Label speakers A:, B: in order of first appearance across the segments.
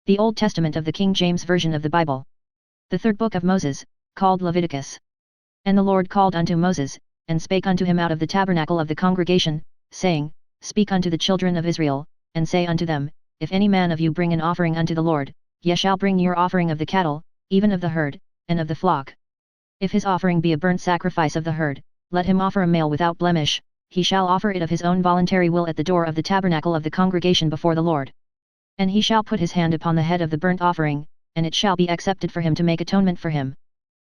A: The Old Testament of the King James Version of the Bible. The third book of Moses, called Leviticus. And the Lord called unto Moses, and spake unto him out of the tabernacle of the congregation, saying, Speak unto the children of Israel, and say unto them, If any man of you bring an offering unto the Lord, ye shall bring your offering of the cattle, even of the herd, and of the flock. If his offering be a burnt sacrifice of the herd, let him offer a male without blemish, he shall offer it of his own voluntary will at the door of the tabernacle of the congregation before the Lord. And he shall put his hand upon the head of the burnt offering, and it shall be accepted for him to make atonement for him.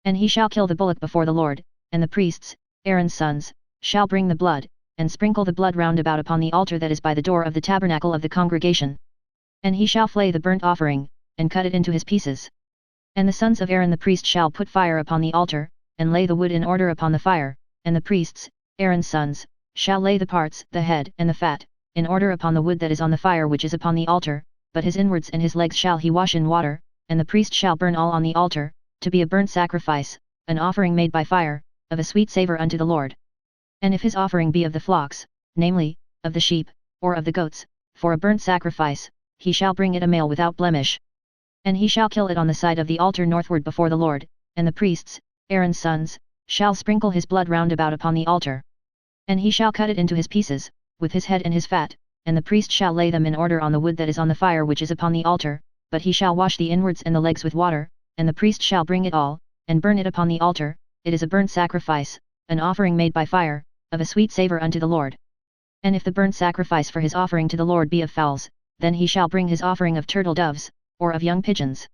A: And he shall kill the bullock before the Lord, and the priests, Aaron's sons, shall bring the blood, and sprinkle the blood round about upon the altar that is by the door of the tabernacle of the congregation. And he shall flay the burnt offering, and cut it into his pieces. And the sons of Aaron the priest shall put fire upon the altar, and lay the wood in order upon the fire, and the priests, Aaron's sons, shall lay the parts, the head and the fat, in order upon the wood that is on the fire which is upon the altar, but his inwards and his legs shall he wash in water, and the priest shall burn all on the altar, to be a burnt sacrifice, an offering made by fire, of a sweet savour unto the Lord. And if his offering be of the flocks, namely, of the sheep, or of the goats, for a burnt sacrifice, he shall bring it a male without blemish. And he shall kill it on the side of the altar northward before the Lord, and the priests, Aaron's sons, shall sprinkle his blood round about upon the altar. And he shall cut it into his pieces, with his head and his fat, and the priest shall lay them in order on the wood that is on the fire which is upon the altar, but he shall wash the inwards and the legs with water, and the priest shall bring it all, and burn it upon the altar, it is a burnt sacrifice, an offering made by fire, of a sweet savour unto the Lord. And if the burnt sacrifice for his offering to the Lord be of fowls, then he shall bring his offering of turtle doves, or of young pigeons.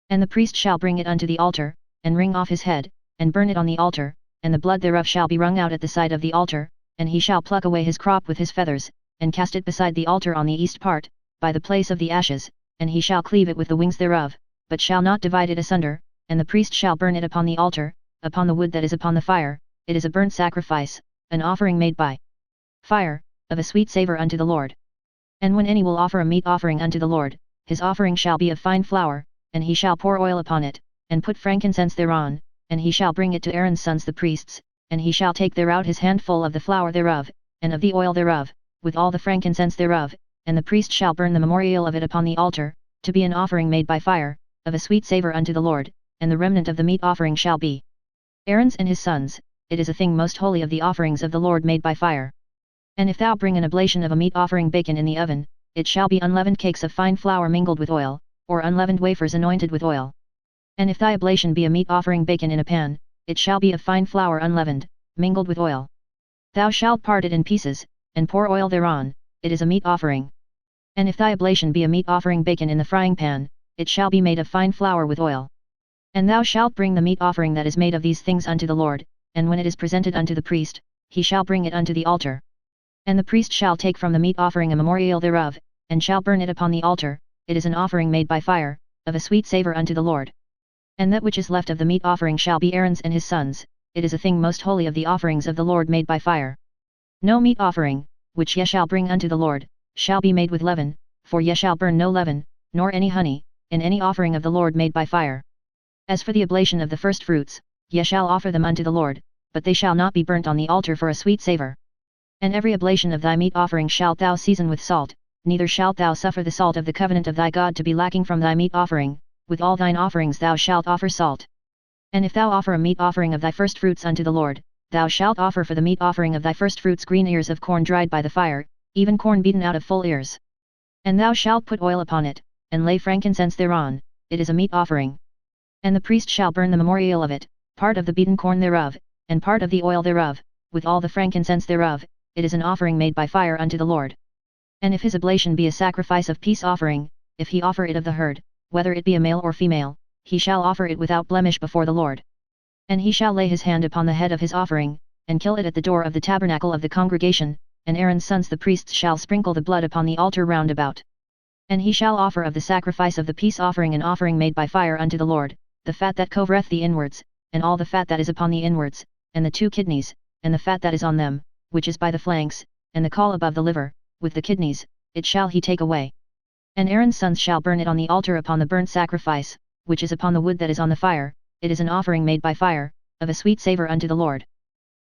A: And the priest shall bring it unto the altar, and wring off his head, and burn it on the altar, and the blood thereof shall be wrung out at the side of the altar, and he shall pluck away his crop with his feathers, and cast it beside the altar on the east part, by the place of the ashes, and he shall cleave it with the wings thereof, but shall not divide it asunder, and the priest shall burn it upon the altar, upon the wood that is upon the fire, it is a burnt sacrifice, an offering made by fire, of a sweet savour unto the Lord. And when any will offer a meat offering unto the Lord, his offering shall be of fine flour, and he shall pour oil upon it, and put frankincense thereon, and he shall bring it to Aaron's sons the priests, and he shall take thereout his handful of the flour thereof, and of the oil thereof, with all the frankincense thereof, and the priest shall burn the memorial of it upon the altar, to be an offering made by fire, of a sweet savour unto the Lord, and the remnant of the meat offering shall be Aaron's and his sons, it is a thing most holy of the offerings of the Lord made by fire. And if thou bring an oblation of a meat offering baken in the oven, it shall be unleavened cakes of fine flour mingled with oil, or unleavened wafers anointed with oil. And if thy oblation be a meat offering baken in a pan, it shall be of fine flour unleavened, mingled with oil. Thou shalt part it in pieces, and pour oil thereon, it is a meat offering. And if thy oblation be a meat offering baken in the frying pan, it shall be made of fine flour with oil. And thou shalt bring the meat offering that is made of these things unto the Lord, and when it is presented unto the priest, he shall bring it unto the altar. And the priest shall take from the meat offering a memorial thereof, and shall burn it upon the altar, it is an offering made by fire, of a sweet savour unto the Lord. And that which is left of the meat offering shall be Aaron's and his sons, it is a thing most holy of the offerings of the Lord made by fire. No meat offering, which ye shall bring unto the Lord, shall be made with leaven, for ye shall burn no leaven, nor any honey, in any offering of the Lord made by fire. As for the oblation of the firstfruits, ye shall offer them unto the Lord, but they shall not be burnt on the altar for a sweet savour. And every oblation of thy meat offering shalt thou season with salt, neither shalt thou suffer the salt of the covenant of thy God to be lacking from thy meat offering, with all thine offerings thou shalt offer salt. And if thou offer a meat offering of thy firstfruits unto the Lord, thou shalt offer for the meat offering of thy firstfruits green ears of corn dried by the fire, even corn beaten out of full ears. And thou shalt put oil upon it, and lay frankincense thereon, it is a meat offering. And the priest shall burn the memorial of it, part of the beaten corn thereof, and part of the oil thereof, with all the frankincense thereof, it is an offering made by fire unto the Lord. And if his oblation be a sacrifice of peace offering, if he offer it of the herd, whether it be a male or female, he shall offer it without blemish before the Lord. And he shall lay his hand upon the head of his offering, and kill it at the door of the tabernacle of the congregation, and Aaron's sons the priests shall sprinkle the blood upon the altar round about. And he shall offer of the sacrifice of the peace offering an offering made by fire unto the Lord, the fat that covereth the inwards, and all the fat that is upon the inwards, and the 2 kidneys, and the fat that is on them, which is by the flanks, and the caul above the liver, with the kidneys, it shall he take away. And Aaron's sons shall burn it on the altar upon the burnt sacrifice, which is upon the wood that is on the fire, it is an offering made by fire, of a sweet savour unto the Lord.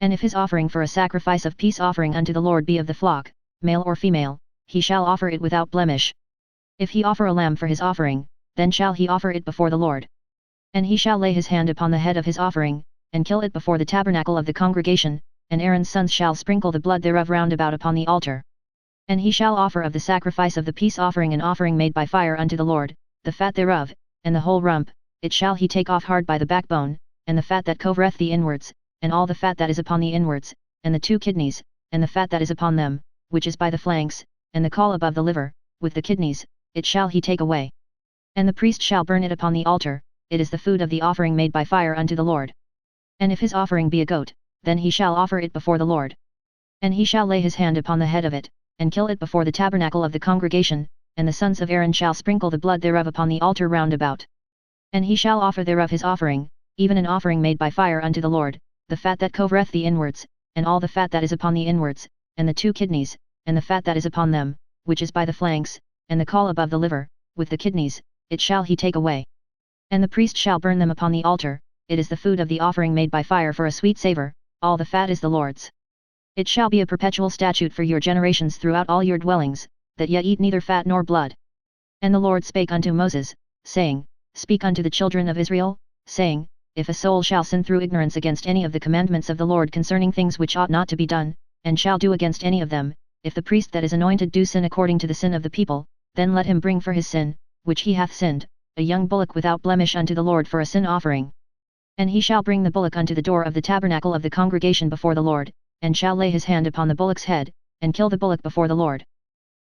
A: And if his offering for a sacrifice of peace offering unto the Lord be of the flock, male or female, he shall offer it without blemish. If he offer a lamb for his offering, then shall he offer it before the Lord. And he shall lay his hand upon the head of his offering, and kill it before the tabernacle of the congregation, and Aaron's sons shall sprinkle the blood thereof round about upon the altar. And he shall offer of the sacrifice of the peace offering an offering made by fire unto the Lord, the fat thereof, and the whole rump, it shall he take off hard by the backbone, and the fat that covereth the inwards, and all the fat that is upon the inwards, and the 2 kidneys, and the fat that is upon them, which is by the flanks, and the caul above the liver, with the kidneys, it shall he take away. And the priest shall burn it upon the altar, it is the food of the offering made by fire unto the Lord. And if his offering be a goat, then he shall offer it before the Lord. And he shall lay his hand upon the head of it, and kill it before the tabernacle of the congregation, and the sons of Aaron shall sprinkle the blood thereof upon the altar round about. And he shall offer thereof his offering, even an offering made by fire unto the Lord, the fat that covereth the inwards, and all the fat that is upon the inwards, and the 2 kidneys, and the fat that is upon them, which is by the flanks, and the caul above the liver, with the kidneys, it shall he take away. And the priest shall burn them upon the altar, it is the food of the offering made by fire for a sweet savour, all the fat is the Lord's. It shall be a perpetual statute for your generations throughout all your dwellings, that ye eat neither fat nor blood. And the Lord spake unto Moses, saying, Speak unto the children of Israel, saying, If a soul shall sin through ignorance against any of the commandments of the Lord concerning things which ought not to be done, and shall do against any of them, if the priest that is anointed do sin according to the sin of the people, then let him bring for his sin, which he hath sinned, a young bullock without blemish unto the Lord for a sin offering. And he shall bring the bullock unto the door of the tabernacle of the congregation before the Lord, and shall lay his hand upon the bullock's head, and kill the bullock before the Lord.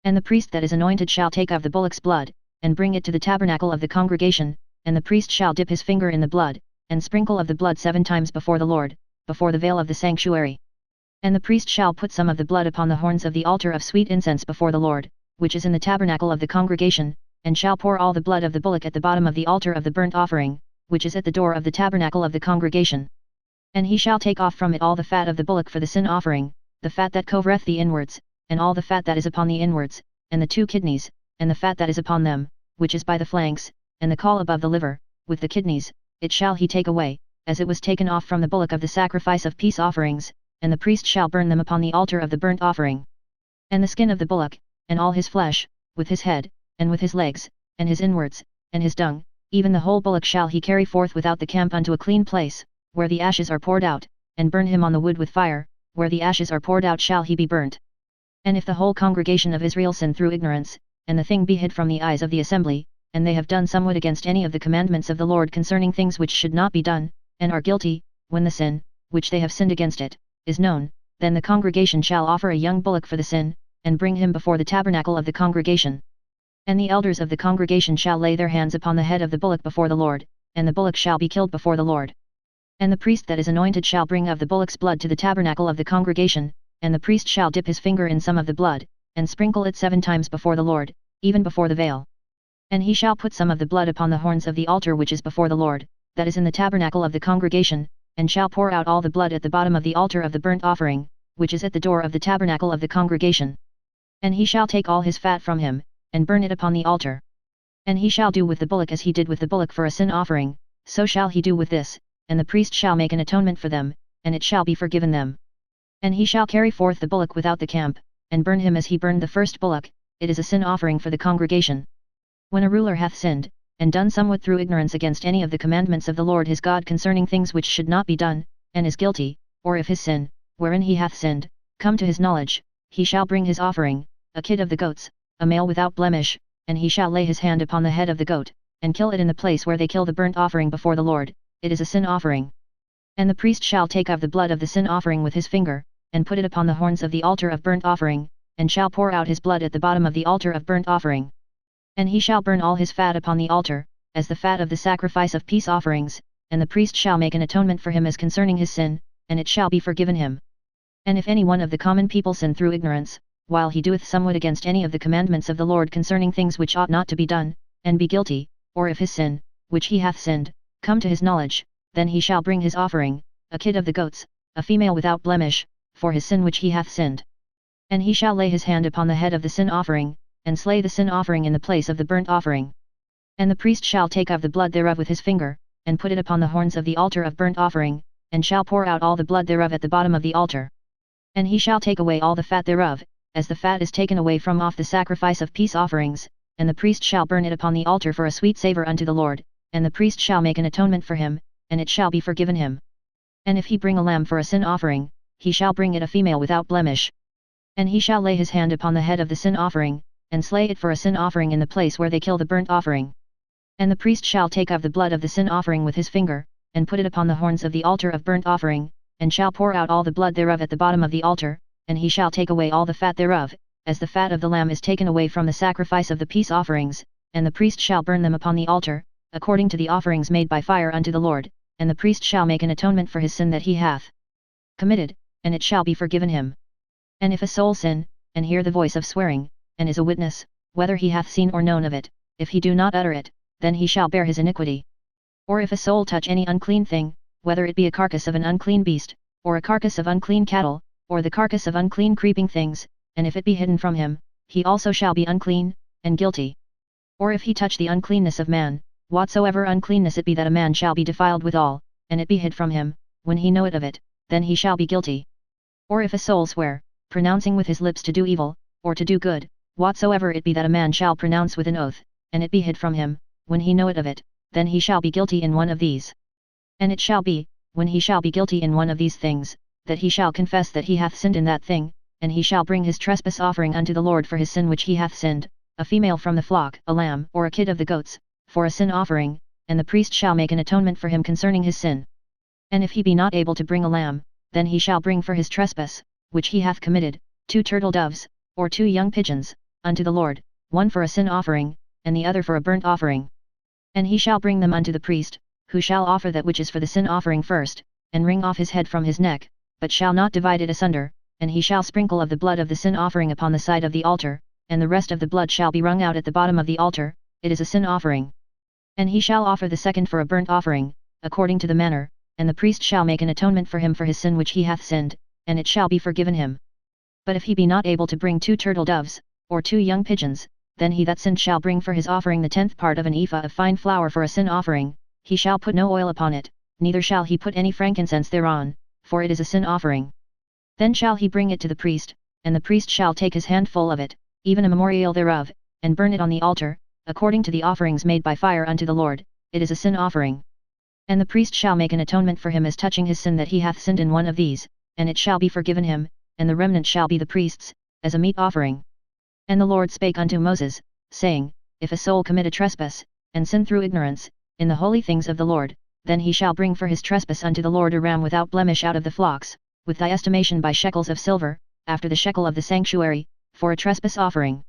A: And the priest that is anointed shall take of the bullock's blood, and bring it to the tabernacle of the congregation, and the priest shall dip his finger in the blood, and sprinkle of the blood 7 times before the Lord, before the veil of the sanctuary. And the priest shall put some of the blood upon the horns of the altar of sweet incense before the Lord, which is in the tabernacle of the congregation, and shall pour all the blood of the bullock at the bottom of the altar of the burnt offering, which is at the door of the tabernacle of the congregation. And he shall take off from it all the fat of the bullock for the sin offering, the fat that covereth the inwards, and all the fat that is upon the inwards, and the 2 kidneys, and the fat that is upon them, which is by the flanks, and the caul above the liver, with the kidneys, it shall he take away, as it was taken off from the bullock of the sacrifice of peace offerings, and the priest shall burn them upon the altar of the burnt offering. And the skin of the bullock, and all his flesh, with his head, and with his legs, and his inwards, and his dung, even the whole bullock shall he carry forth without the camp unto a clean place, where the ashes are poured out, and burn him on the wood with fire, where the ashes are poured out shall he be burnt. And if the whole congregation of Israel sin through ignorance, and the thing be hid from the eyes of the assembly, and they have done somewhat against any of the commandments of the Lord concerning things which should not be done, and are guilty, when the sin, which they have sinned against it, is known, then the congregation shall offer a young bullock for the sin, and bring him before the tabernacle of the congregation. And the elders of the congregation shall lay their hands upon the head of the bullock before the Lord, and the bullock shall be killed before the Lord. And the priest that is anointed shall bring of the bullock's blood to the tabernacle of the congregation, and the priest shall dip his finger in some of the blood, and sprinkle it 7 times before the Lord, even before the veil. And he shall put some of the blood upon the horns of the altar which is before the Lord, that is in the tabernacle of the congregation, and shall pour out all the blood at the bottom of the altar of the burnt offering, which is at the door of the tabernacle of the congregation. And he shall take all his fat from him, and burn it upon the altar. And he shall do with the bullock as he did with the bullock for a sin offering, so shall he do with this, and the priest shall make an atonement for them, and it shall be forgiven them. And he shall carry forth the bullock without the camp, and burn him as he burned the first bullock, it is a sin offering for the congregation. When a ruler hath sinned, and done somewhat through ignorance against any of the commandments of the Lord his God concerning things which should not be done, and is guilty, or if his sin, wherein he hath sinned, come to his knowledge, he shall bring his offering, a kid of the goats, a male without blemish, and he shall lay his hand upon the head of the goat, and kill it in the place where they kill the burnt offering before the Lord, it is a sin offering. And the priest shall take of the blood of the sin offering with his finger, and put it upon the horns of the altar of burnt offering, and shall pour out his blood at the bottom of the altar of burnt offering. And he shall burn all his fat upon the altar, as the fat of the sacrifice of peace offerings, and the priest shall make an atonement for him as concerning his sin, and it shall be forgiven him. And if any one of the common people sin through ignorance, while he doeth somewhat against any of the commandments of the Lord concerning things which ought not to be done, and be guilty, or if his sin, which he hath sinned, come to his knowledge, then he shall bring his offering, a kid of the goats, a female without blemish, for his sin which he hath sinned. And he shall lay his hand upon the head of the sin offering, and slay the sin offering in the place of the burnt offering. And the priest shall take of the blood thereof with his finger, and put it upon the horns of the altar of burnt offering, and shall pour out all the blood thereof at the bottom of the altar. And he shall take away all the fat thereof, as the fat is taken away from off the sacrifice of peace offerings, and the priest shall burn it upon the altar for a sweet savour unto the Lord, and the priest shall make an atonement for him, and it shall be forgiven him. And if he bring a lamb for a sin offering, he shall bring it a female without blemish. And he shall lay his hand upon the head of the sin offering, and slay it for a sin offering in the place where they kill the burnt offering. And the priest shall take of the blood of the sin offering with his finger, and put it upon the horns of the altar of burnt offering, and shall pour out all the blood thereof at the bottom of the altar, and he shall take away all the fat thereof, as the fat of the lamb is taken away from the sacrifice of the peace offerings, and the priest shall burn them upon the altar, according to the offerings made by fire unto the Lord, and the priest shall make an atonement for his sin that he hath committed, and it shall be forgiven him. And if a soul sin, and hear the voice of swearing, and is a witness, whether he hath seen or known of it, if he do not utter it, then he shall bear his iniquity. Or if a soul touch any unclean thing, whether it be a carcass of an unclean beast, or a carcass of unclean cattle, or the carcass of unclean creeping things, and if it be hidden from him, he also shall be unclean, and guilty. Or if he touch the uncleanness of man, whatsoever uncleanness it be that a man shall be defiled withal, and it be hid from him, when he knoweth of it, then he shall be guilty. Or if a soul swear, pronouncing with his lips to do evil, or to do good, whatsoever it be that a man shall pronounce with an oath, and it be hid from him, when he knoweth of it, then he shall be guilty in one of these. And it shall be, when he shall be guilty in one of these things, that he shall confess that he hath sinned in that thing, and he shall bring his trespass offering unto the Lord for his sin which he hath sinned, a female from the flock, a lamb or a kid of the goats, for a sin offering, and the priest shall make an atonement for him concerning his sin. And if he be not able to bring a lamb, then he shall bring for his trespass, which he hath committed, 2 turtle doves, or 2 young pigeons, unto the Lord, one for a sin offering, and the other for a burnt offering. And he shall bring them unto the priest, who shall offer that which is for the sin offering first, and wring off his head from his neck, but shall not divide it asunder, and he shall sprinkle of the blood of the sin offering upon the side of the altar, and the rest of the blood shall be wrung out at the bottom of the altar, it is a sin offering. And he shall offer the second for a burnt offering, according to the manner, and the priest shall make an atonement for him for his sin which he hath sinned, and it shall be forgiven him. But if he be not able to bring 2 turtle doves, or 2 young pigeons, then he that sinned shall bring for his offering the 10th part of an ephah of fine flour for a sin offering, he shall put no oil upon it, neither shall he put any frankincense thereon, for it is a sin offering. Then shall he bring it to the priest, and the priest shall take his handful of it, even a memorial thereof, and burn it on the altar, according to the offerings made by fire unto the Lord, it is a sin offering. And the priest shall make an atonement for him as touching his sin that he hath sinned in one of these, and it shall be forgiven him, and the remnant shall be the priest's, as a meat offering. And the Lord spake unto Moses, saying, If a soul commit a trespass, and sin through ignorance, in the holy things of the Lord, then he shall bring for his trespass unto the Lord a ram without blemish out of the flocks, with thy estimation by shekels of silver, after the shekel of the sanctuary, for a trespass offering.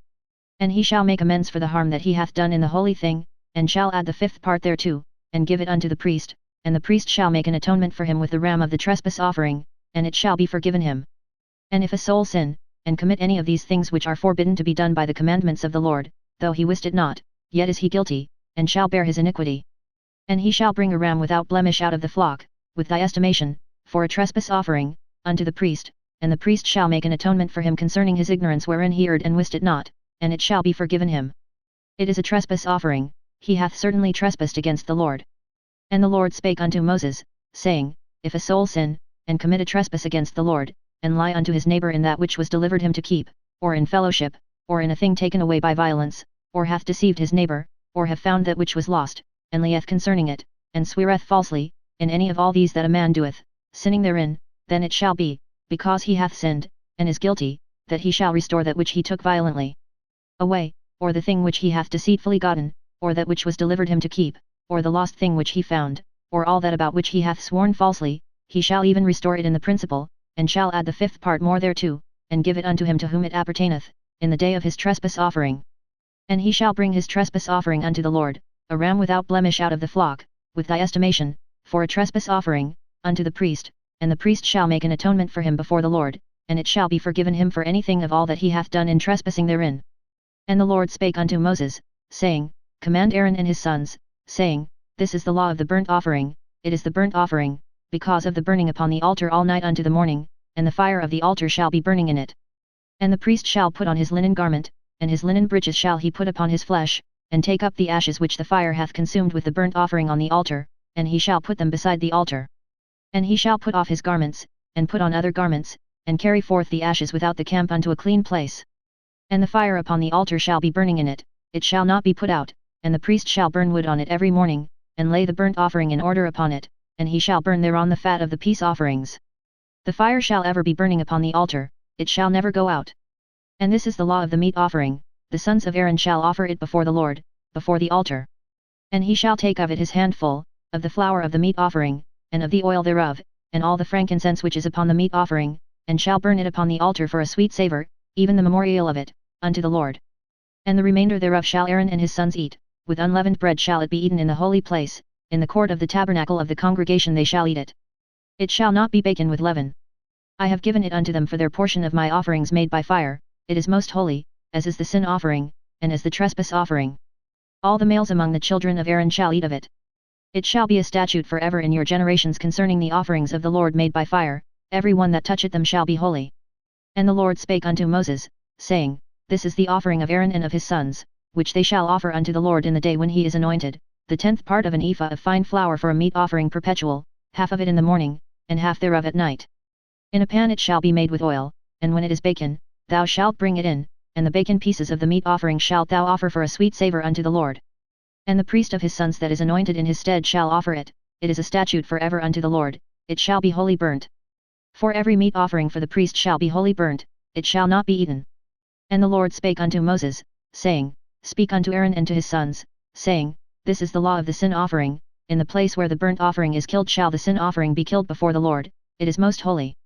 A: And he shall make amends for the harm that he hath done in the holy thing, and shall add the 5th part thereto, and give it unto the priest, and the priest shall make an atonement for him with the ram of the trespass offering, and it shall be forgiven him. And if a soul sin, and commit any of these things which are forbidden to be done by the commandments of the Lord, though he wist it not, yet is he guilty, and shall bear his iniquity. And he shall bring a ram without blemish out of the flock, with thy estimation, for a trespass offering, unto the priest, and the priest shall make an atonement for him concerning his ignorance wherein he erred and wist it not, and it shall be forgiven him. It is a trespass offering, he hath certainly trespassed against the Lord. And the Lord spake unto Moses, saying, If a soul sin, and commit a trespass against the Lord, and lie unto his neighbor in that which was delivered him to keep, or in fellowship, or in a thing taken away by violence, or hath deceived his neighbor, or have found that which was lost, and lieth concerning it, and sweareth falsely, in any of all these that a man doeth, sinning therein, then it shall be, because he hath sinned, and is guilty, that he shall restore that which he took violently away, or the thing which he hath deceitfully gotten, or that which was delivered him to keep, or the lost thing which he found, or all that about which he hath sworn falsely, he shall even restore it in the principal, and shall add the 5th part more thereto, and give it unto him to whom it appertaineth, in the day of his trespass offering. And he shall bring his trespass offering unto the Lord, a ram without blemish out of the flock, with thy estimation, for a trespass offering, unto the priest, and the priest shall make an atonement for him before the Lord, and it shall be forgiven him for anything of all that he hath done in trespassing therein. And the Lord spake unto Moses, saying, Command Aaron and his sons, saying, This is the law of the burnt offering, it is the burnt offering, because of the burning upon the altar all night unto the morning, and the fire of the altar shall be burning in it. And the priest shall put on his linen garment, and his linen breeches shall he put upon his flesh, and take up the ashes which the fire hath consumed with the burnt offering on the altar, and he shall put them beside the altar. And he shall put off his garments, and put on other garments, and carry forth the ashes without the camp unto a clean place. And the fire upon the altar shall be burning in it, it shall not be put out, and the priest shall burn wood on it every morning, and lay the burnt offering in order upon it, and he shall burn thereon the fat of the peace offerings. The fire shall ever be burning upon the altar, it shall never go out. And this is the law of the meat offering, the sons of Aaron shall offer it before the Lord, before the altar. And he shall take of it his handful, of the flour of the meat offering, and of the oil thereof, and all the frankincense which is upon the meat offering, and shall burn it upon the altar for a sweet savour, even the memorial of it, unto the Lord. And the remainder thereof shall Aaron and his sons eat, with unleavened bread shall it be eaten in the holy place, in the court of the tabernacle of the congregation they shall eat it. It shall not be baken with leaven. I have given it unto them for their portion of my offerings made by fire, it is most holy, as is the sin offering, and as the trespass offering. All the males among the children of Aaron shall eat of it. It shall be a statute for ever in your generations concerning the offerings of the Lord made by fire, every one that toucheth them shall be holy. And the Lord spake unto Moses, saying, This is the offering of Aaron and of his sons, which they shall offer unto the Lord in the day when he is anointed, the 10th part of an ephah of fine flour for a meat offering perpetual, half of it in the morning, and half thereof at night. In a pan it shall be made with oil, and when it is baken, thou shalt bring it in, and the baken pieces of the meat offering shalt thou offer for a sweet savour unto the Lord. And the priest of his sons that is anointed in his stead shall offer it, it is a statute for ever unto the Lord, it shall be wholly burnt. For every meat offering for the priest shall be wholly burnt, it shall not be eaten. And the Lord spake unto Moses, saying, Speak unto Aaron and to his sons, saying, This is the law of the sin offering, in the place where the burnt offering is killed shall the sin offering be killed before the Lord, it is most holy.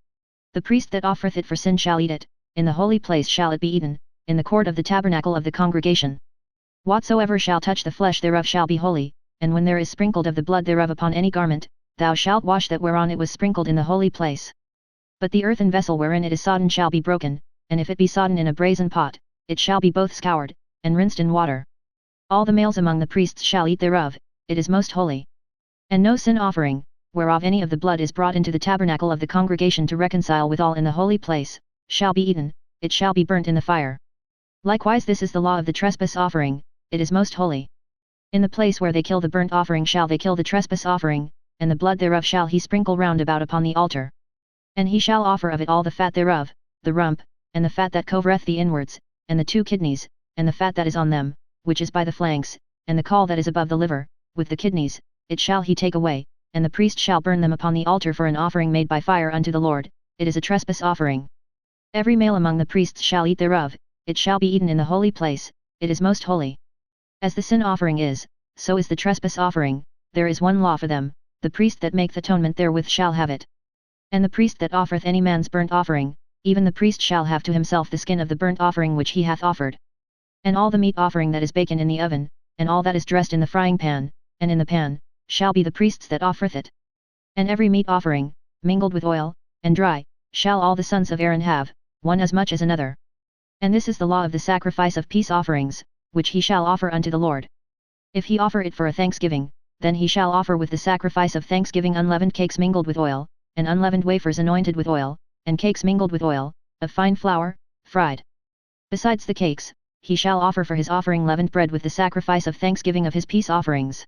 A: The priest that offereth it for sin shall eat it, in the holy place shall it be eaten, in the court of the tabernacle of the congregation. Whatsoever shall touch the flesh thereof shall be holy, and when there is sprinkled of the blood thereof upon any garment, thou shalt wash that whereon it was sprinkled in the holy place. But the earthen vessel wherein it is sodden shall be broken, and if it be sodden in a brazen pot, it shall be both scoured, and rinsed in water. All the males among the priests shall eat thereof, it is most holy. And no sin offering, whereof any of the blood is brought into the tabernacle of the congregation to reconcile withal in the holy place, shall be eaten, it shall be burnt in the fire. Likewise this is the law of the trespass offering, it is most holy. In the place where they kill the burnt offering shall they kill the trespass offering, and the blood thereof shall he sprinkle round about upon the altar. And he shall offer of it all the fat thereof, the rump, and the fat that covereth the inwards, and the 2 kidneys, and the fat that is on them, which is by the flanks, and the caul that is above the liver, with the kidneys, it shall he take away, and the priest shall burn them upon the altar for an offering made by fire unto the Lord, it is a trespass offering. Every male among the priests shall eat thereof, it shall be eaten in the holy place, it is most holy. As the sin offering is, so is the trespass offering, there is one law for them, the priest that maketh atonement therewith shall have it. And the priest that offereth any man's burnt offering, even the priest shall have to himself the skin of the burnt offering which he hath offered. And all the meat offering that is baken in the oven, and all that is dressed in the frying pan, and in the pan, shall be the priest's that offereth it. And every meat offering, mingled with oil, and dry, shall all the sons of Aaron have, one as much as another. And this is the law of the sacrifice of peace offerings, which he shall offer unto the Lord. If he offer it for a thanksgiving, then he shall offer with the sacrifice of thanksgiving unleavened cakes mingled with oil, and unleavened wafers anointed with oil, and cakes mingled with oil, of fine flour, fried. Besides the cakes, he shall offer for his offering leavened bread with the sacrifice of thanksgiving of his peace offerings.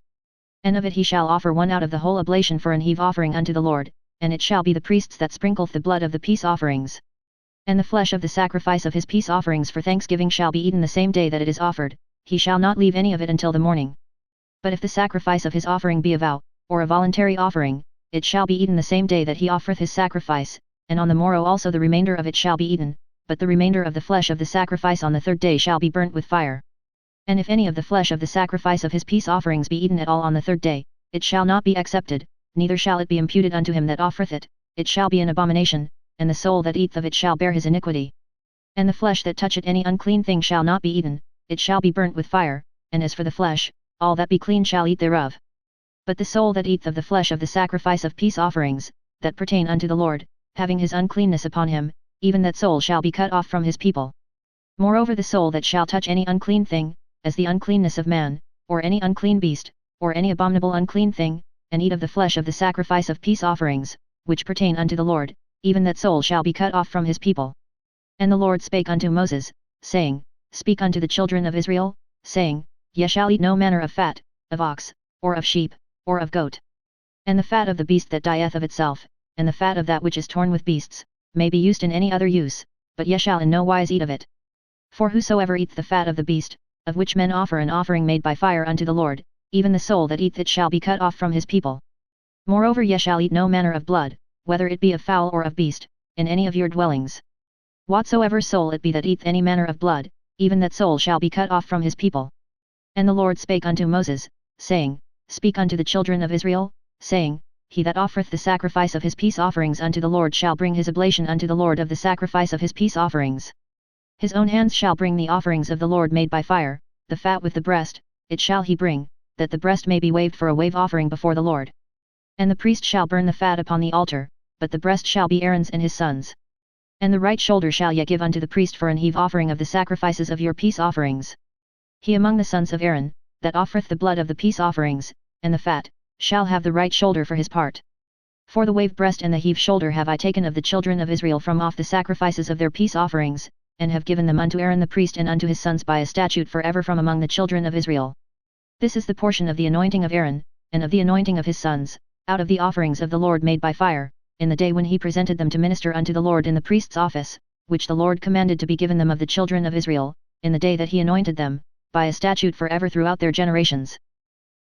A: And of it he shall offer one out of the whole oblation for an heave offering unto the Lord, and it shall be the priest's that sprinkleth the blood of the peace offerings. And the flesh of the sacrifice of his peace offerings for thanksgiving shall be eaten the same day that it is offered, he shall not leave any of it until the morning. But if the sacrifice of his offering be a vow, or a voluntary offering, it shall be eaten the same day that he offereth his sacrifice, and on the morrow also the remainder of it shall be eaten, but the remainder of the flesh of the sacrifice on the 3rd day shall be burnt with fire. And if any of the flesh of the sacrifice of his peace offerings be eaten at all on the 3rd day, it shall not be accepted, neither shall it be imputed unto him that offereth it, it shall be an abomination, and the soul that eateth of it shall bear his iniquity. And the flesh that toucheth any unclean thing shall not be eaten, it shall be burnt with fire, and as for the flesh, all that be clean shall eat thereof. But the soul that eateth of the flesh of the sacrifice of peace offerings, that pertain unto the Lord, having his uncleanness upon him, even that soul shall be cut off from his people. Moreover the soul that shall touch any unclean thing, as the uncleanness of man, or any unclean beast, or any abominable unclean thing, and eat of the flesh of the sacrifice of peace offerings, which pertain unto the Lord, even that soul shall be cut off from his people. And the Lord spake unto Moses, saying, Speak unto the children of Israel, saying, Ye shall eat no manner of fat, of ox, or of sheep, or of goat. And the fat of the beast that dieth of itself, and the fat of that which is torn with beasts, may be used in any other use, but ye shall in no wise eat of it. For whosoever eats the fat of the beast, of which men offer an offering made by fire unto the Lord, even the soul that eateth it shall be cut off from his people. Moreover ye shall eat no manner of blood, whether it be of fowl or of beast, in any of your dwellings. Whatsoever soul it be that eateth any manner of blood, even that soul shall be cut off from his people. And the Lord spake unto Moses, saying, Speak unto the children of Israel, saying, He that offereth the sacrifice of his peace offerings unto the Lord shall bring his oblation unto the Lord of the sacrifice of his peace offerings. His own hands shall bring the offerings of the Lord made by fire, the fat with the breast, it shall he bring, that the breast may be waved for a wave offering before the Lord. And the priest shall burn the fat upon the altar, but the breast shall be Aaron's and his sons'. And the right shoulder shall ye give unto the priest for an heave offering of the sacrifices of your peace offerings. He among the sons of Aaron, that offereth the blood of the peace offerings, and the fat, shall have the right shoulder for his part. For the wave breast and the heave shoulder have I taken of the children of Israel from off the sacrifices of their peace offerings, and have given them unto Aaron the priest and unto his sons by a statute for ever from among the children of Israel. This is the portion of the anointing of Aaron, and of the anointing of his sons, out of the offerings of the Lord made by fire, in the day when he presented them to minister unto the Lord in the priest's office, which the Lord commanded to be given them of the children of Israel, in the day that he anointed them, by a statute for ever throughout their generations.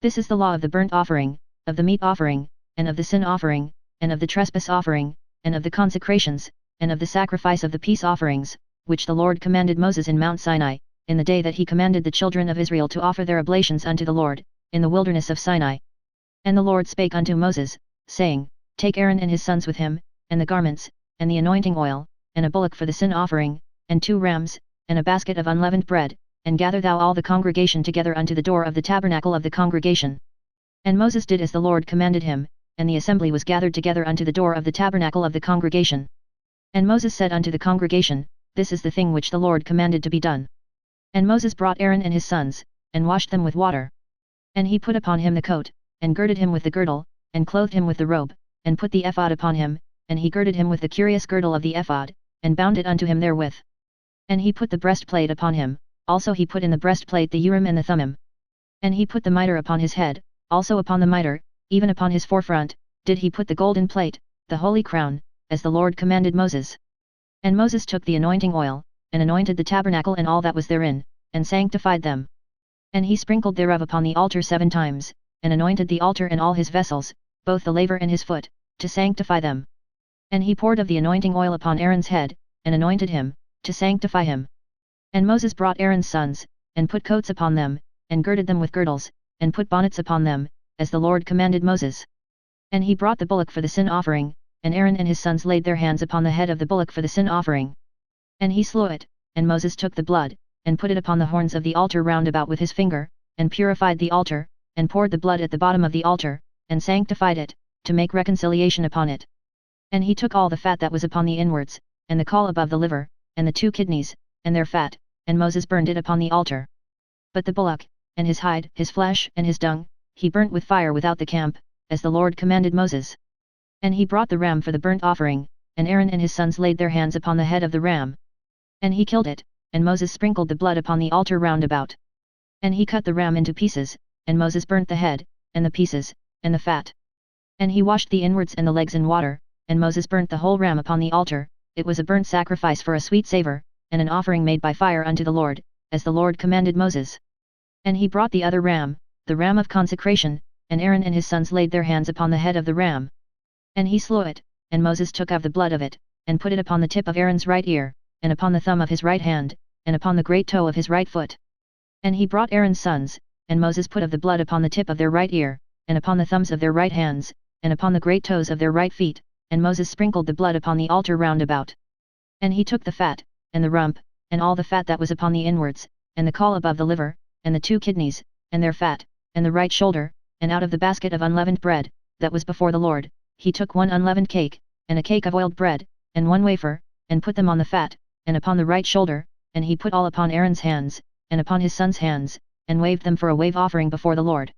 A: This is the law of the burnt offering, of the meat offering, and of the sin offering, and of the trespass offering, and of the consecrations, and of the sacrifice of the peace offerings, which the Lord commanded Moses in Mount Sinai, in the day that he commanded the children of Israel to offer their oblations unto the Lord, in the wilderness of Sinai. And the Lord spake unto Moses, saying, Take Aaron and his sons with him, and the garments, and the anointing oil, and a bullock for the sin offering, and 2 rams, and a basket of unleavened bread, and gather thou all the congregation together unto the door of the tabernacle of the congregation. And Moses did as the Lord commanded him, and the assembly was gathered together unto the door of the tabernacle of the congregation. And Moses said unto the congregation, This is the thing which the Lord commanded to be done. And Moses brought Aaron and his sons, and washed them with water. And he put upon him the coat, and girded him with the girdle, and clothed him with the robe, and put the ephod upon him, and he girded him with the curious girdle of the ephod, and bound it unto him therewith. And he put the breastplate upon him, also he put in the breastplate the Urim and the Thummim. And he put the mitre upon his head, also upon the mitre, even upon his forefront, did he put the golden plate, the holy crown, as the Lord commanded Moses. And Moses took the anointing oil, and anointed the tabernacle and all that was therein, and sanctified them. And he sprinkled thereof upon the altar 7 times, and anointed the altar and all his vessels, both the laver and his foot, to sanctify them. And he poured of the anointing oil upon Aaron's head, and anointed him, to sanctify him. And Moses brought Aaron's sons, and put coats upon them, and girded them with girdles, and put bonnets upon them, as the Lord commanded Moses. And he brought the bullock for the sin offering, and Aaron and his sons laid their hands upon the head of the bullock for the sin offering. And he slew it, and Moses took the blood, and put it upon the horns of the altar round about with his finger, and purified the altar, and poured the blood at the bottom of the altar, and sanctified it, to make reconciliation upon it. And he took all the fat that was upon the inwards, and the caul above the liver, and the 2 kidneys, and their fat, and Moses burned it upon the altar. But the bullock, and his hide, his flesh, and his dung, he burnt with fire without the camp, as the Lord commanded Moses. And he brought the ram for the burnt offering, and Aaron and his sons laid their hands upon the head of the ram. And he killed it, and Moses sprinkled the blood upon the altar round about. And he cut the ram into pieces, and Moses burnt the head, and the pieces, and the fat. And he washed the inwards and the legs in water, and Moses burnt the whole ram upon the altar, it was a burnt sacrifice for a sweet savour, and an offering made by fire unto the Lord, as the Lord commanded Moses. And he brought the other ram, the ram of consecration, and Aaron and his sons laid their hands upon the head of the ram. And he slew it, and Moses took of the blood of it, and put it upon the tip of Aaron's right ear, and upon the thumb of his right hand, and upon the great toe of his right foot. And he brought Aaron's sons, and Moses put of the blood upon the tip of their right ear, and upon the thumbs of their right hands, and upon the great toes of their right feet, and Moses sprinkled the blood upon the altar round about. And he took the fat, and the rump, and all the fat that was upon the inwards, and the caul above the liver, and the 2 kidneys, and their fat, and the right shoulder, and out of the basket of unleavened bread, that was before the Lord, he took 1 unleavened cake, and a cake of oiled bread, and 1 wafer, and put them on the fat, and upon the right shoulder, and he put all upon Aaron's hands, and upon his sons' hands, and waved them for a wave offering before the Lord.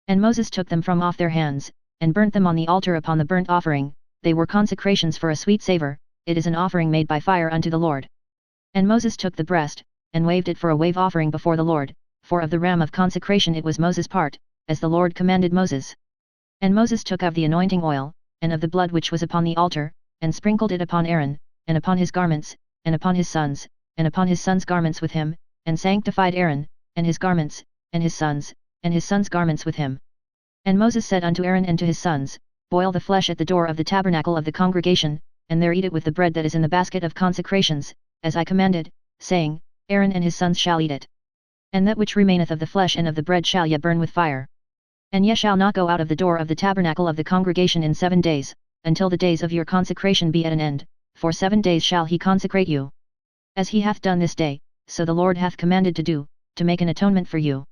A: And Moses took them from off their hands, and burnt them on the altar upon the burnt offering, they were consecrations for a sweet savour, it is an offering made by fire unto the Lord. And Moses took the breast, and waved it for a wave offering before the Lord, for of the ram of consecration it was Moses' part, as the Lord commanded Moses. And Moses took of the anointing oil, and of the blood which was upon the altar, and sprinkled it upon Aaron, and upon his garments, and upon his sons' garments with him, and sanctified Aaron, and his garments, and his sons' garments with him. And Moses said unto Aaron and to his sons, Boil the flesh at the door of the tabernacle of the congregation, and there eat it with the bread that is in the basket of consecrations, as I commanded, saying, Aaron and his sons shall eat it. And that which remaineth of the flesh and of the bread shall ye burn with fire. And ye shall not go out of the door of the tabernacle of the congregation in 7 days, until the days of your consecration be at an end, for 7 days shall he consecrate you. As he hath done this day, so the Lord hath commanded to do, to make an atonement for you.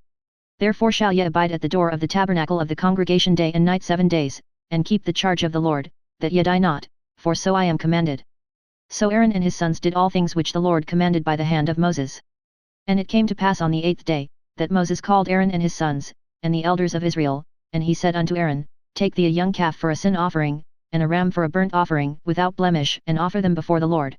A: Therefore shall ye abide at the door of the tabernacle of the congregation day and night 7 days, and keep the charge of the Lord, that ye die not, for so I am commanded. So Aaron and his sons did all things which the Lord commanded by the hand of Moses. And it came to pass on the 8th day, that Moses called Aaron and his sons, and the elders of Israel, and he said unto Aaron, Take thee a young calf for a sin offering, and a ram for a burnt offering without blemish, and offer them before the Lord.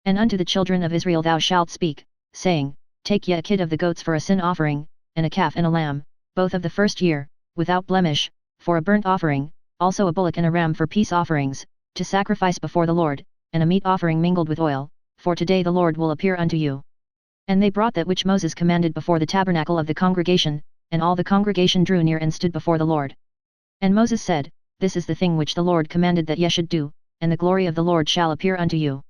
A: And unto the children of Israel thou shalt speak, saying, Take ye a kid of the goats for a sin offering, and a calf and a lamb, both of the first year, without blemish, for a burnt offering, also a bullock and a ram for peace offerings, to sacrifice before the Lord, and a meat offering mingled with oil, for today the Lord will appear unto you. And they brought that which Moses commanded before the tabernacle of the congregation, and all the congregation drew near and stood before the Lord. And Moses said, This is the thing which the Lord commanded that ye should do, and the glory of the Lord shall appear unto you.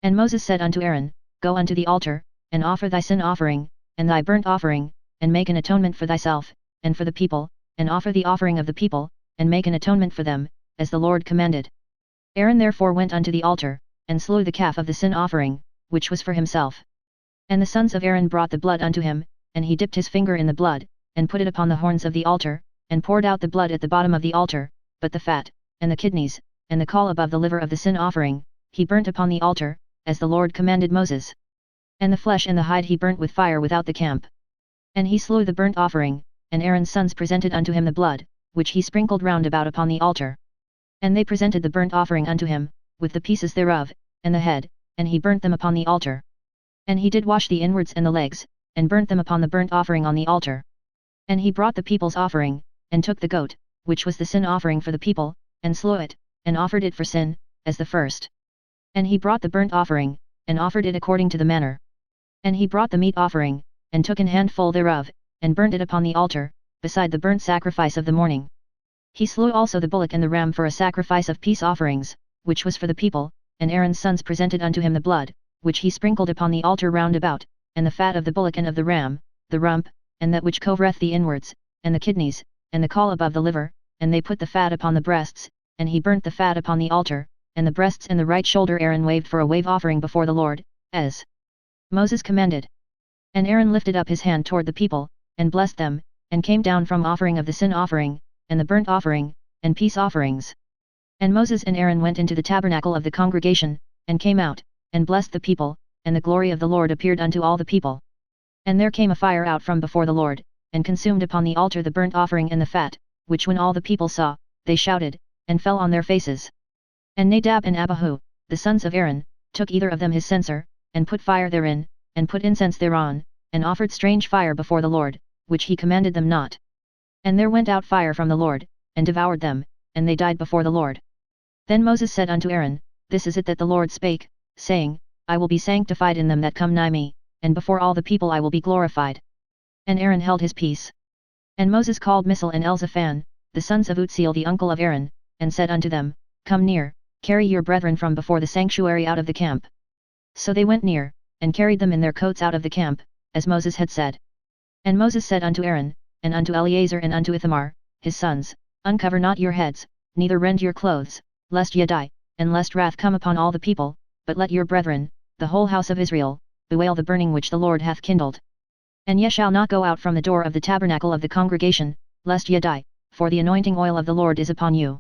A: And Moses said unto Aaron, Go unto the altar, and offer thy sin offering, and thy burnt offering, and make an atonement for thyself, and for the people, and offer the offering of the people, and make an atonement for them, as the Lord commanded. Aaron therefore went unto the altar, and slew the calf of the sin offering, which was for himself. And the sons of Aaron brought the blood unto him, and he dipped his finger in the blood, and put it upon the horns of the altar, and poured out the blood at the bottom of the altar, but the fat, and the kidneys, and the caul above the liver of the sin offering, he burnt upon the altar, as the Lord commanded Moses. And the flesh and the hide he burnt with fire without the camp. And he slew the burnt offering, and Aaron's sons presented unto him the blood, which he sprinkled round about upon the altar. And they presented the burnt offering unto him, with the pieces thereof, and the head, and he burnt them upon the altar. And he did wash the inwards and the legs, and burnt them upon the burnt offering on the altar. And he brought the people's offering, and took the goat, which was the sin offering for the people, and slew it, and offered it for sin, as the first. And he brought the burnt offering, and offered it according to the manner. And he brought the meat offering, and took an handful thereof, and burnt it upon the altar, beside the burnt sacrifice of the morning. He slew also the bullock and the ram for a sacrifice of peace offerings, which was for the people, and Aaron's sons presented unto him the blood, which he sprinkled upon the altar round about, and the fat of the bullock and of the ram, the rump, and that which covereth the inwards, and the kidneys, and the caul above the liver, and they put the fat upon the breasts, and he burnt the fat upon the altar, and the breasts and the right shoulder Aaron waved for a wave offering before the Lord, as Moses commanded. And Aaron lifted up his hand toward the people, and blessed them, and came down from offering of the sin offering, and the burnt offering, and peace offerings. And Moses and Aaron went into the tabernacle of the congregation, and came out, and blessed the people, and the glory of the Lord appeared unto all the people. And there came a fire out from before the Lord, and consumed upon the altar the burnt offering and the fat, which when all the people saw, they shouted, and fell on their faces. And Nadab and Abihu, the sons of Aaron, took either of them his censer, and put fire therein, and put incense thereon, and offered strange fire before the Lord, which he commanded them not. And there went out fire from the Lord, and devoured them, and they died before the Lord. Then Moses said unto Aaron, This is it that the Lord spake, saying, I will be sanctified in them that come nigh me, and before all the people I will be glorified. And Aaron held his peace. And Moses called Misal and Elzaphan, the sons of Utziel the uncle of Aaron, and said unto them, Come near, carry your brethren from before the sanctuary out of the camp. So they went near, and carried them in their coats out of the camp, as Moses had said. And Moses said unto Aaron, and unto Eleazar and unto Ithamar, his sons, Uncover not your heads, neither rend your clothes, lest ye die, and lest wrath come upon all the people, but let your brethren, the whole house of Israel, bewail the burning which the Lord hath kindled. And ye shall not go out from the door of the tabernacle of the congregation, lest ye die, for the anointing oil of the Lord is upon you.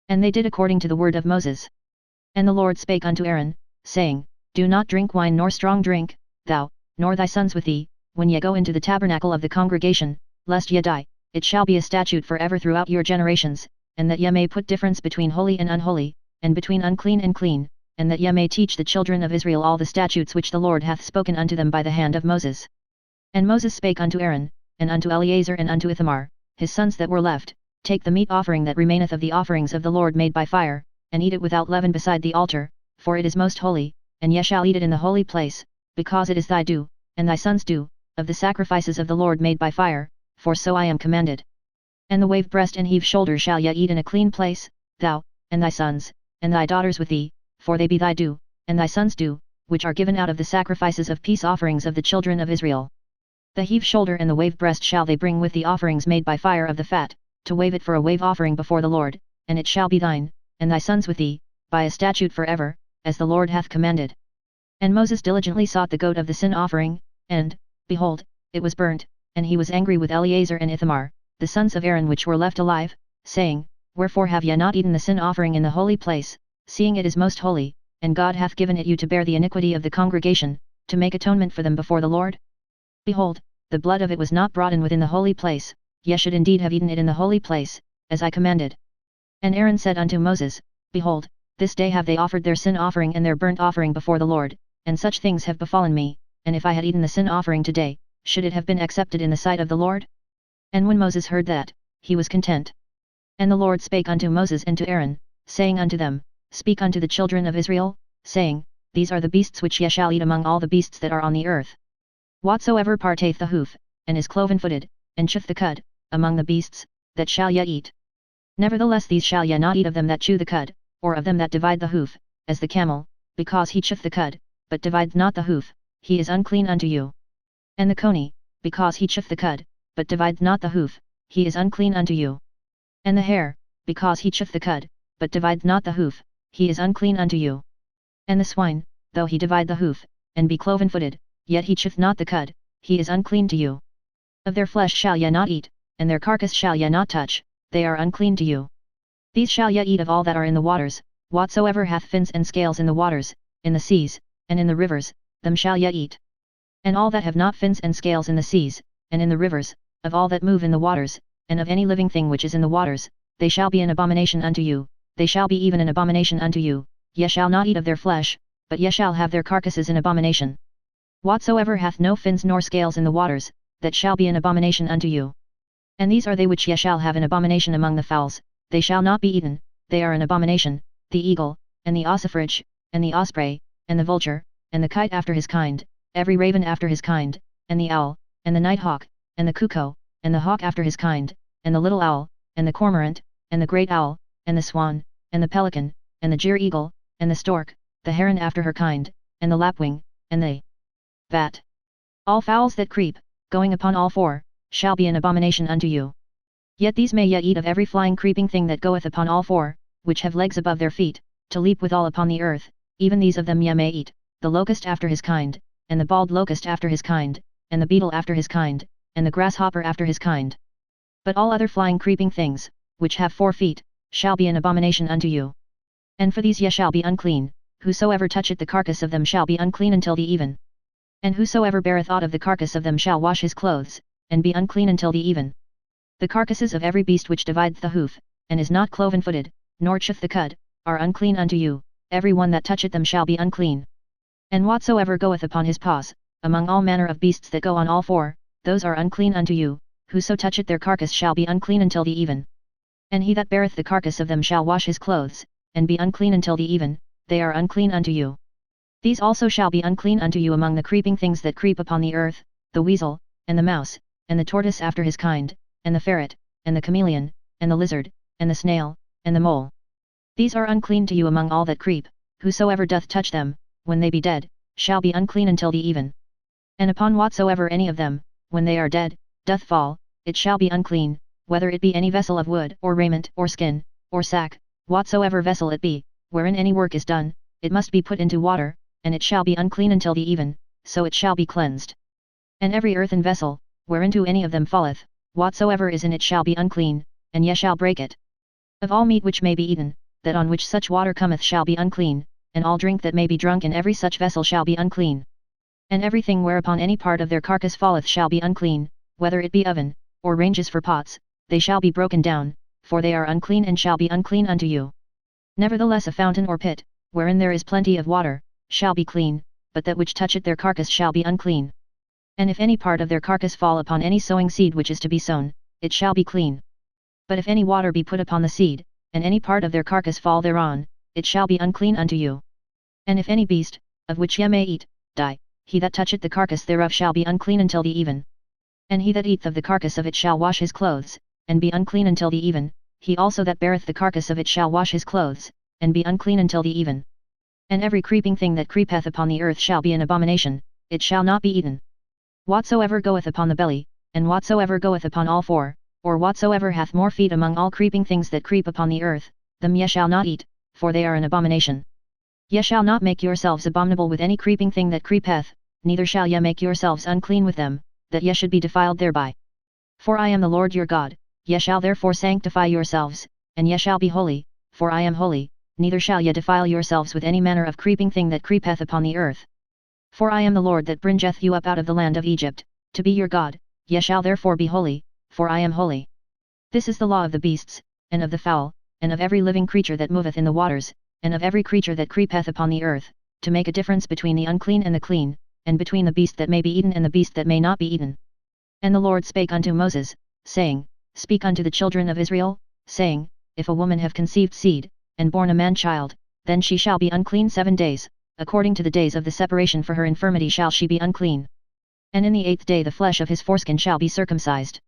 A: And they did according to the word of Moses. And the Lord spake unto Aaron, saying, Do not drink wine nor strong drink, thou, nor thy sons with thee, when ye go into the tabernacle of the congregation, lest ye die. It shall be a statute for ever throughout your generations, and that ye may put difference between holy and unholy, and between unclean and clean, and that ye may teach the children of Israel all the statutes which the Lord hath spoken unto them by the hand of Moses. And Moses spake unto Aaron, and unto Eleazar and unto Ithamar, his sons that were left, Take the meat offering that remaineth of the offerings of the Lord made by fire, and eat it without leaven beside the altar, for it is most holy, and ye shall eat it in the holy place, because it is thy due, and thy sons' due, of the sacrifices of the Lord made by fire, for so I am commanded. And the wave breast and heave shoulder shall ye eat in a clean place, thou, and thy sons, and thy daughters with thee, for they be thy due, and thy sons' due, which are given out of the sacrifices of peace offerings of the children of Israel. The heave shoulder and the wave breast shall they bring with the offerings made by fire of the fat, to wave it for a wave offering before the Lord, and it shall be thine, and thy sons with thee, by a statute forever, as the Lord hath commanded. And Moses diligently sought the goat of the sin offering, and, behold, it was burnt, and he was angry with Eleazar and Ithamar, the sons of Aaron which were left alive, saying, Wherefore have ye not eaten the sin offering in the holy place, seeing it is most holy, and God hath given it you to bear the iniquity of the congregation, to make atonement for them before the Lord? Behold, the blood of it was not brought in within the holy place, ye should indeed have eaten it in the holy place, as I commanded. And Aaron said unto Moses, Behold, this day have they offered their sin offering and their burnt offering before the Lord, and such things have befallen me, and if I had eaten the sin offering today, should it have been accepted in the sight of the Lord? And when Moses heard that, he was content. And the Lord spake unto Moses and to Aaron, saying unto them, Speak unto the children of Israel, saying, These are the beasts which ye shall eat among all the beasts that are on the earth. Whatsoever parteth the hoof, and is cloven-footed, and cheweth the cud, among the beasts, that shall ye eat. Nevertheless these shall ye not eat of them that chew the cud, or of them that divide the hoof, as the camel, because he cheweth the cud, but divides not the hoof, he is unclean unto you. And the coney, because he cheweth the cud, but divides not the hoof, he is unclean unto you. And the hare, because he cheweth the cud, but divides not the hoof, he is unclean unto you. And the swine, though he divide the hoof, and be cloven-footed, yet he cheweth not the cud, he is unclean to you. Of their flesh shall ye not eat, and their carcass shall ye not touch, they are unclean to you. These shall ye eat of all that are in the waters, whatsoever hath fins and scales in the waters, in the seas, and in the rivers, them shall ye eat. And all that have not fins and scales in the seas, and in the rivers, of all that move in the waters, and of any living thing which is in the waters, they shall be an abomination unto you, they shall be even an abomination unto you, ye shall not eat of their flesh, but ye shall have their carcasses in abomination. Whatsoever hath no fins nor scales in the waters, that shall be an abomination unto you. And these are they which ye shall have an abomination among the fowls, they shall not be eaten, they are an abomination, the eagle, and the ossifrage, and the osprey, and the vulture, and the kite after his kind, every raven after his kind, and the owl, and the nighthawk, and the cuckoo, and the hawk after his kind, and the little owl, and the cormorant, and the great owl, and the swan, and the pelican, and the gyre-eagle, and the stork, the heron after her kind, and the lapwing, and the bat. All fowls that creep, going upon all four, shall be an abomination unto you. Yet these may ye eat of every flying creeping thing that goeth upon all four, which have legs above their feet, to leap withal upon the earth, even these of them ye may eat, the locust after his kind, and the bald locust after his kind, and the beetle after his kind, and the grasshopper after his kind. But all other flying creeping things, which have 4 feet, shall be an abomination unto you. And for these ye shall be unclean, whosoever toucheth the carcass of them shall be unclean until the even. And whosoever beareth aught of the carcass of them shall wash his clothes, and be unclean until the even. The carcasses of every beast which divides the hoof, and is not cloven-footed, nor cheweth the cud, are unclean unto you, every one that toucheth them shall be unclean. And whatsoever goeth upon his paws, among all manner of beasts that go on all four, those are unclean unto you, whoso toucheth their carcass shall be unclean until the even. And he that beareth the carcass of them shall wash his clothes, and be unclean until the even, they are unclean unto you. These also shall be unclean unto you among the creeping things that creep upon the earth, the weasel, and the mouse, and the tortoise after his kind, and the ferret, and the chameleon, and the lizard, and the snail, and the mole. These are unclean to you among all that creep, whosoever doth touch them, when they be dead, shall be unclean until the even. And upon whatsoever any of them, when they are dead, doth fall, it shall be unclean, whether it be any vessel of wood or raiment or skin, or sack, whatsoever vessel it be, wherein any work is done, it must be put into water, and it shall be unclean until the even, so it shall be cleansed. And every earthen vessel, whereinto any of them falleth, whatsoever is in it shall be unclean, and ye shall break it. Of all meat which may be eaten, that on which such water cometh shall be unclean, and all drink that may be drunk in every such vessel shall be unclean. And everything whereupon any part of their carcass falleth shall be unclean, whether it be oven, or ranges for pots, they shall be broken down, for they are unclean and shall be unclean unto you. Nevertheless a fountain or pit, wherein there is plenty of water, shall be clean, but that which toucheth their carcass shall be unclean. And if any part of their carcass fall upon any sowing seed which is to be sown, it shall be clean. But if any water be put upon the seed, and any part of their carcass fall thereon, it shall be unclean unto you. And if any beast, of which ye may eat, die, he that toucheth the carcass thereof shall be unclean until the even. And he that eateth of the carcass of it shall wash his clothes, and be unclean until the even, he also that beareth the carcass of it shall wash his clothes, and be unclean until the even. And every creeping thing that creepeth upon the earth shall be an abomination, it shall not be eaten. Whatsoever goeth upon the belly, and whatsoever goeth upon all four, or whatsoever hath more feet among all creeping things that creep upon the earth, them ye shall not eat, for they are an abomination. Ye shall not make yourselves abominable with any creeping thing that creepeth, neither shall ye make yourselves unclean with them, that ye should be defiled thereby. For I am the Lord your God, ye shall therefore sanctify yourselves, and ye shall be holy, for I am holy, neither shall ye defile yourselves with any manner of creeping thing that creepeth upon the earth. For I am the Lord that bringeth you up out of the land of Egypt, to be your God, ye shall therefore be holy, for I am holy. This is the law of the beasts, and of the fowl, and of every living creature that moveth in the waters, and of every creature that creepeth upon the earth, to make a difference between the unclean and the clean, and between the beast that may be eaten and the beast that may not be eaten. And the Lord spake unto Moses, saying, Speak unto the children of Israel, saying, If a woman have conceived seed, and born a man-child, then she shall be unclean 7 days, according to the days of the separation for her infirmity shall she be unclean. And in the 8th day the flesh of his foreskin shall be circumcised.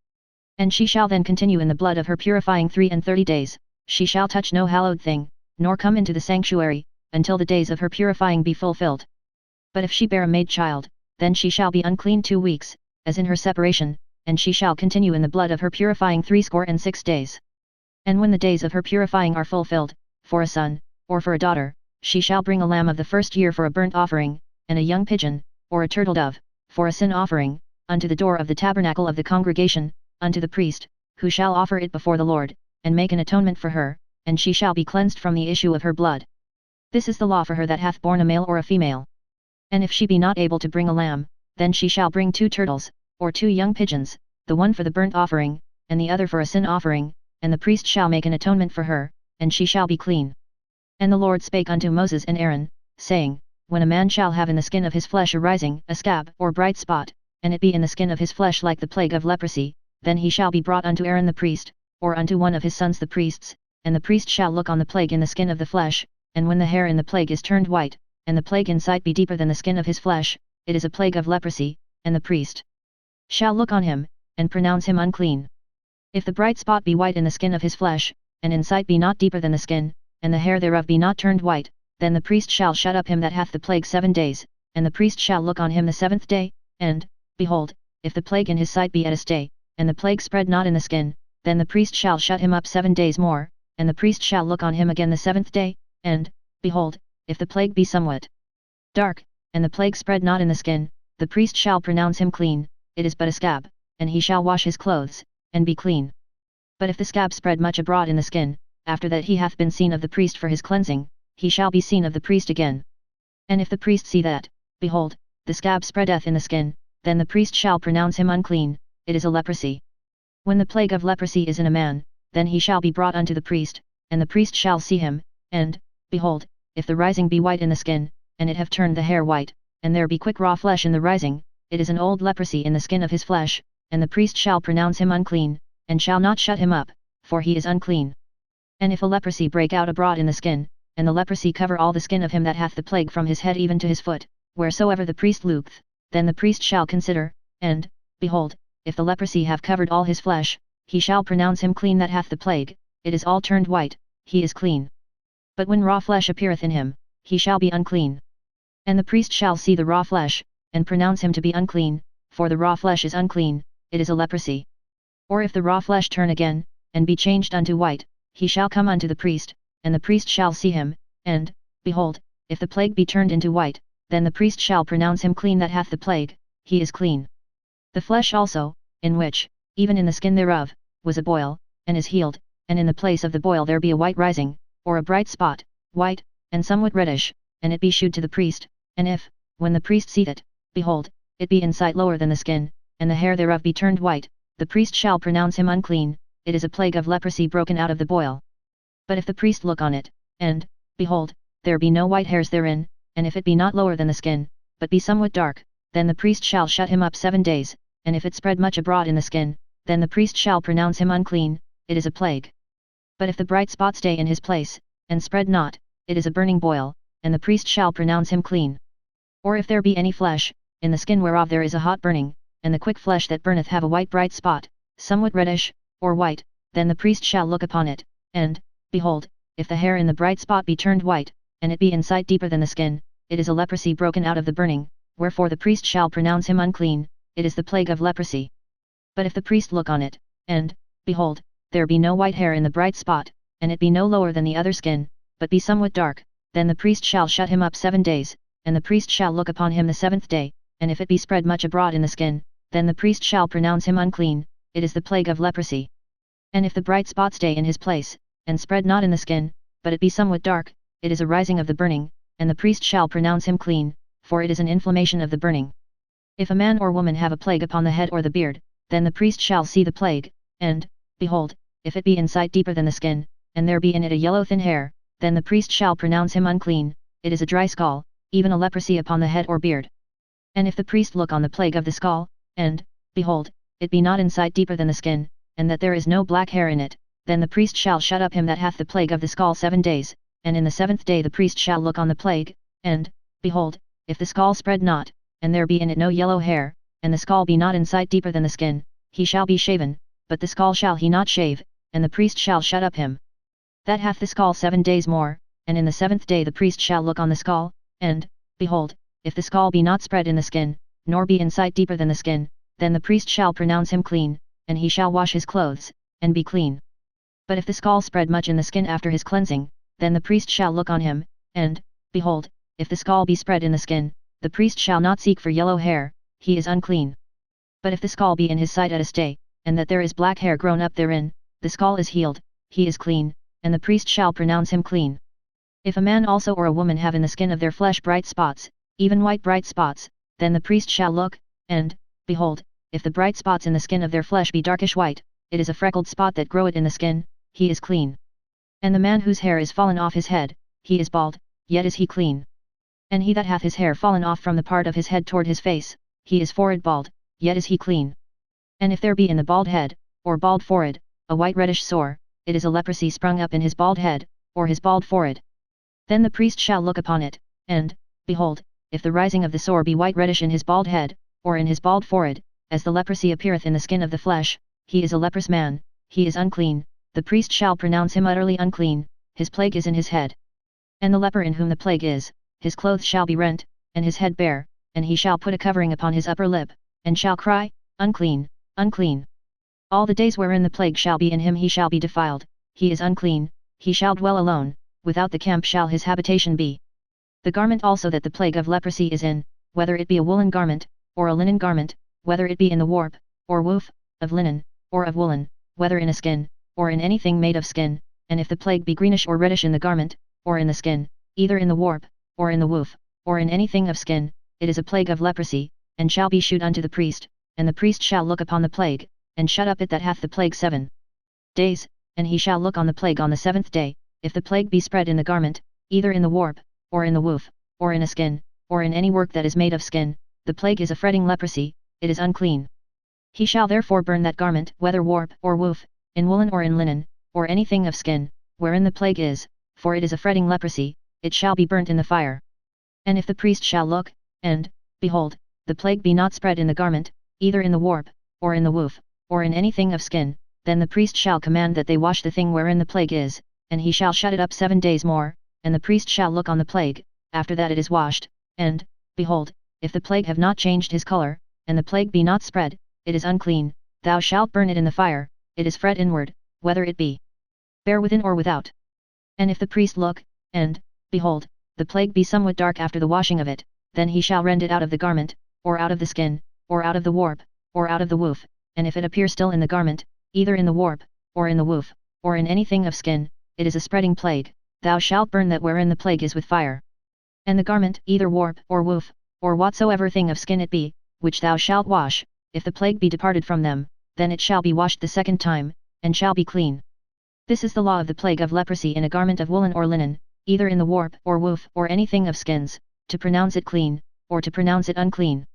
A: And she shall then continue in the blood of her purifying 33 days, she shall touch no hallowed thing, nor come into the sanctuary, until the days of her purifying be fulfilled. But if she bear a maid-child, then she shall be unclean 2 weeks, as in her separation, and she shall continue in the blood of her purifying 66 days. And when the days of her purifying are fulfilled, for a son, or for a daughter, she shall bring a lamb of the first year for a burnt offering, and a young pigeon, or a turtle dove, for a sin offering, unto the door of the tabernacle of the congregation, unto the priest, who shall offer it before the Lord, and make an atonement for her, and she shall be cleansed from the issue of her blood. This is the law for her that hath borne a male or a female. And if she be not able to bring a lamb, then she shall bring 2 turtles, or 2 young pigeons, the one for the burnt offering, and the other for a sin offering, and the priest shall make an atonement for her, and she shall be clean. And the Lord spake unto Moses and Aaron, saying, When a man shall have in the skin of his flesh arising a scab or bright spot, and it be in the skin of his flesh like the plague of leprosy, then he shall be brought unto Aaron the priest, or unto one of his sons the priests, and the priest shall look on the plague in the skin of the flesh, and when the hair in the plague is turned white, and the plague in sight be deeper than the skin of his flesh, it is a plague of leprosy, and the priest shall look on him, and pronounce him unclean. If the bright spot be white in the skin of his flesh, and in sight be not deeper than the skin, and the hair thereof be not turned white, then the priest shall shut up him that hath the plague 7 days, and the priest shall look on him the 7th day, and, behold, if the plague in his sight be at a stay, and the plague spread not in the skin, then the priest shall shut him up 7 days more, and the priest shall look on him again the 7th day, and, behold, if the plague be somewhat dark, and the plague spread not in the skin, the priest shall pronounce him clean, it is but a scab, and he shall wash his clothes, and be clean. But if the scab spread much abroad in the skin, after that he hath been seen of the priest for his cleansing, he shall be seen of the priest again. And if the priest see that, behold, the scab spreadeth in the skin, then the priest shall pronounce him unclean, it is a leprosy. When the plague of leprosy is in a man, then he shall be brought unto the priest, and the priest shall see him, and, behold, if the rising be white in the skin, and it have turned the hair white, and there be quick raw flesh in the rising, it is an old leprosy in the skin of his flesh, and the priest shall pronounce him unclean, and shall not shut him up, for he is unclean. And if a leprosy break out abroad in the skin, and the leprosy cover all the skin of him that hath the plague from his head even to his foot, wheresoever the priest looketh, then the priest shall consider, and, behold, if the leprosy have covered all his flesh, he shall pronounce him clean that hath the plague, it is all turned white, he is clean. But when raw flesh appeareth in him, he shall be unclean. And the priest shall see the raw flesh, and pronounce him to be unclean, for the raw flesh is unclean, it is a leprosy. Or if the raw flesh turn again, and be changed unto white, he shall come unto the priest, and the priest shall see him, and, behold, if the plague be turned into white, then the priest shall pronounce him clean that hath the plague, he is clean. The flesh also, in which, even in the skin thereof, was a boil, and is healed, and in the place of the boil there be a white rising, or a bright spot, white, and somewhat reddish, and it be shewed to the priest, and if, when the priest seeth it, behold, it be in sight lower than the skin, and the hair thereof be turned white, the priest shall pronounce him unclean, it is a plague of leprosy broken out of the boil. But if the priest look on it, and, behold, there be no white hairs therein, and if it be not lower than the skin, but be somewhat dark, then the priest shall shut him up 7 days, and if it spread much abroad in the skin, then the priest shall pronounce him unclean, it is a plague. But if the bright spot stay in his place, and spread not, it is a burning boil, and the priest shall pronounce him clean. Or if there be any flesh, in the skin whereof there is a hot burning, and the quick flesh that burneth have a white bright spot, somewhat reddish, or white, then the priest shall look upon it, and, behold, if the hair in the bright spot be turned white, and it be in sight deeper than the skin, it is a leprosy broken out of the burning, wherefore the priest shall pronounce him unclean, it is the plague of leprosy. But if the priest look on it, and, behold, there be no white hair in the bright spot, and it be no lower than the other skin, but be somewhat dark, then the priest shall shut him up 7 days, and the priest shall look upon him the 7th day, and if it be spread much abroad in the skin, then the priest shall pronounce him unclean, it is the plague of leprosy. And if the bright spot stay in his place, and spread not in the skin, but it be somewhat dark, it is a rising of the burning, and the priest shall pronounce him clean, for it is an inflammation of the burning. If a man or woman have a plague upon the head or the beard, then the priest shall see the plague, and, behold, if it be in sight deeper than the skin, and there be in it a yellow thin hair, then the priest shall pronounce him unclean, it is a dry scall, even a leprosy upon the head or beard. And if the priest look on the plague of the scall, and, behold, it be not in sight deeper than the skin, and that there is no black hair in it, then the priest shall shut up him that hath the plague of the scall 7 days, and in the 7th day the priest shall look on the plague, and, behold, if the scall spread not, and there be in it no yellow hair, and the scall be not in sight deeper than the skin, he shall be shaven, but the scall shall he not shave, and the priest shall shut up him that hath the scall 7 days more, and in the 7th day the priest shall look on the scall, and, behold, if the scall be not spread in the skin, nor be in sight deeper than the skin, then the priest shall pronounce him clean, and he shall wash his clothes, and be clean. But if the scall spread much in the skin after his cleansing, then the priest shall look on him, and, behold, if the scall be spread in the skin, the priest shall not seek for yellow hair, he is unclean. But if the scall be in his sight at a stay, and that there is black hair grown up therein, the scall is healed, he is clean, and the priest shall pronounce him clean. If a man also or a woman have in the skin of their flesh bright spots, even white bright spots, then the priest shall look, and, behold, if the bright spots in the skin of their flesh be darkish white, it is a freckled spot that groweth in the skin, he is clean. And the man whose hair is fallen off his head, he is bald, yet is he clean. And he that hath his hair fallen off from the part of his head toward his face, he is forehead bald, yet is he clean. And if there be in the bald head, or bald forehead, a white reddish sore, it is a leprosy sprung up in his bald head, or his bald forehead. Then the priest shall look upon it, and, behold, if the rising of the sore be white reddish in his bald head, or in his bald forehead, as the leprosy appeareth in the skin of the flesh, he is a leprous man, he is unclean, the priest shall pronounce him utterly unclean, his plague is in his head. And the leper in whom the plague is, his clothes shall be rent, and his head bare, and he shall put a covering upon his upper lip, and shall cry, Unclean, unclean. All the days wherein the plague shall be in him he shall be defiled, he is unclean, he shall dwell alone, without the camp shall his habitation be. The garment also that the plague of leprosy is in, whether it be a woolen garment, or a linen garment, whether it be in the warp, or woof, of linen, or of woolen, whether in a skin, or in anything made of skin, and if the plague be greenish or reddish in the garment, or in the skin, either in the warp, or in the woof, or in anything of skin, it is a plague of leprosy, and shall be shewed unto the priest, and the priest shall look upon the plague, and shut up it that hath the plague 7 days, and he shall look on the plague on the 7th day, if the plague be spread in the garment, either in the warp, or in the woof, or in a skin, or in any work that is made of skin, the plague is a fretting leprosy, it is unclean. He shall therefore burn that garment, whether warp or woof, in woolen or in linen, or anything of skin, wherein the plague is, for it is a fretting leprosy, it shall be burnt in the fire. And if the priest shall look, and, behold, the plague be not spread in the garment, either in the warp, or in the woof, or in anything of skin, then the priest shall command that they wash the thing wherein the plague is, and he shall shut it up 7 days more, and the priest shall look on the plague, after that it is washed, and, behold, if the plague have not changed his color, and the plague be not spread, it is unclean, thou shalt burn it in the fire, it is fret inward, whether it be bare within or without. And if the priest look, and, behold, the plague be somewhat dark after the washing of it, then he shall rend it out of the garment, or out of the skin, or out of the warp, or out of the woof, and if it appear still in the garment, either in the warp, or in the woof, or in anything of skin, it is a spreading plague, thou shalt burn that wherein the plague is with fire. And the garment, either warp, or woof, or whatsoever thing of skin it be, which thou shalt wash, if the plague be departed from them, then it shall be washed the 2nd time, and shall be clean. This is the law of the plague of leprosy in a garment of woolen or linen, either in the warp, or woof, or anything of skins, to pronounce it clean, or to pronounce it unclean.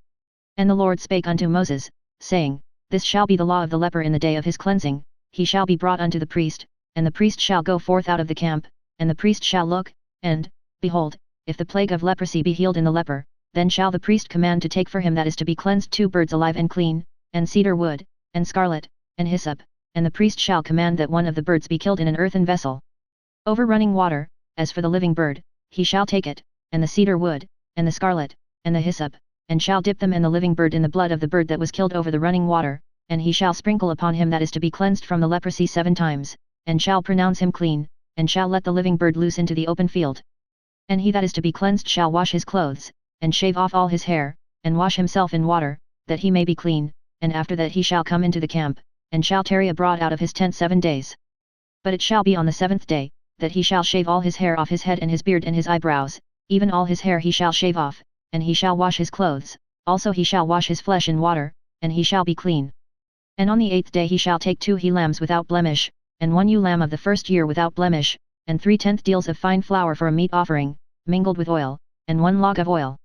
A: And the Lord spake unto Moses, saying, This shall be the law of the leper in the day of his cleansing, he shall be brought unto the priest, and the priest shall go forth out of the camp, and the priest shall look, and, behold, if the plague of leprosy be healed in the leper, then shall the priest command to take for him that is to be cleansed 2 birds alive and clean, and cedar wood, and scarlet, and hyssop, and the priest shall command that one of the birds be killed in an earthen vessel. Over running water, as for the living bird, he shall take it, and the cedar wood, and the scarlet, and the hyssop, and shall dip them and the living bird in the blood of the bird that was killed over the running water, and he shall sprinkle upon him that is to be cleansed from the leprosy 7 times, and shall pronounce him clean, and shall let the living bird loose into the open field. And he that is to be cleansed shall wash his clothes, and shave off all his hair, and wash himself in water, that he may be clean, and after that he shall come into the camp, and shall tarry abroad out of his tent 7 days. But it shall be on the 7th day, that he shall shave all his hair off his head and his beard and his eyebrows, even all his hair he shall shave off, and he shall wash his clothes, also he shall wash his flesh in water, and he shall be clean. And on the 8th day he shall take 2 he-lambs without blemish, and 1 ewe lamb of the first year without blemish, and 3/10 deals of fine flour for a meat offering, mingled with oil, and 1 log of oil.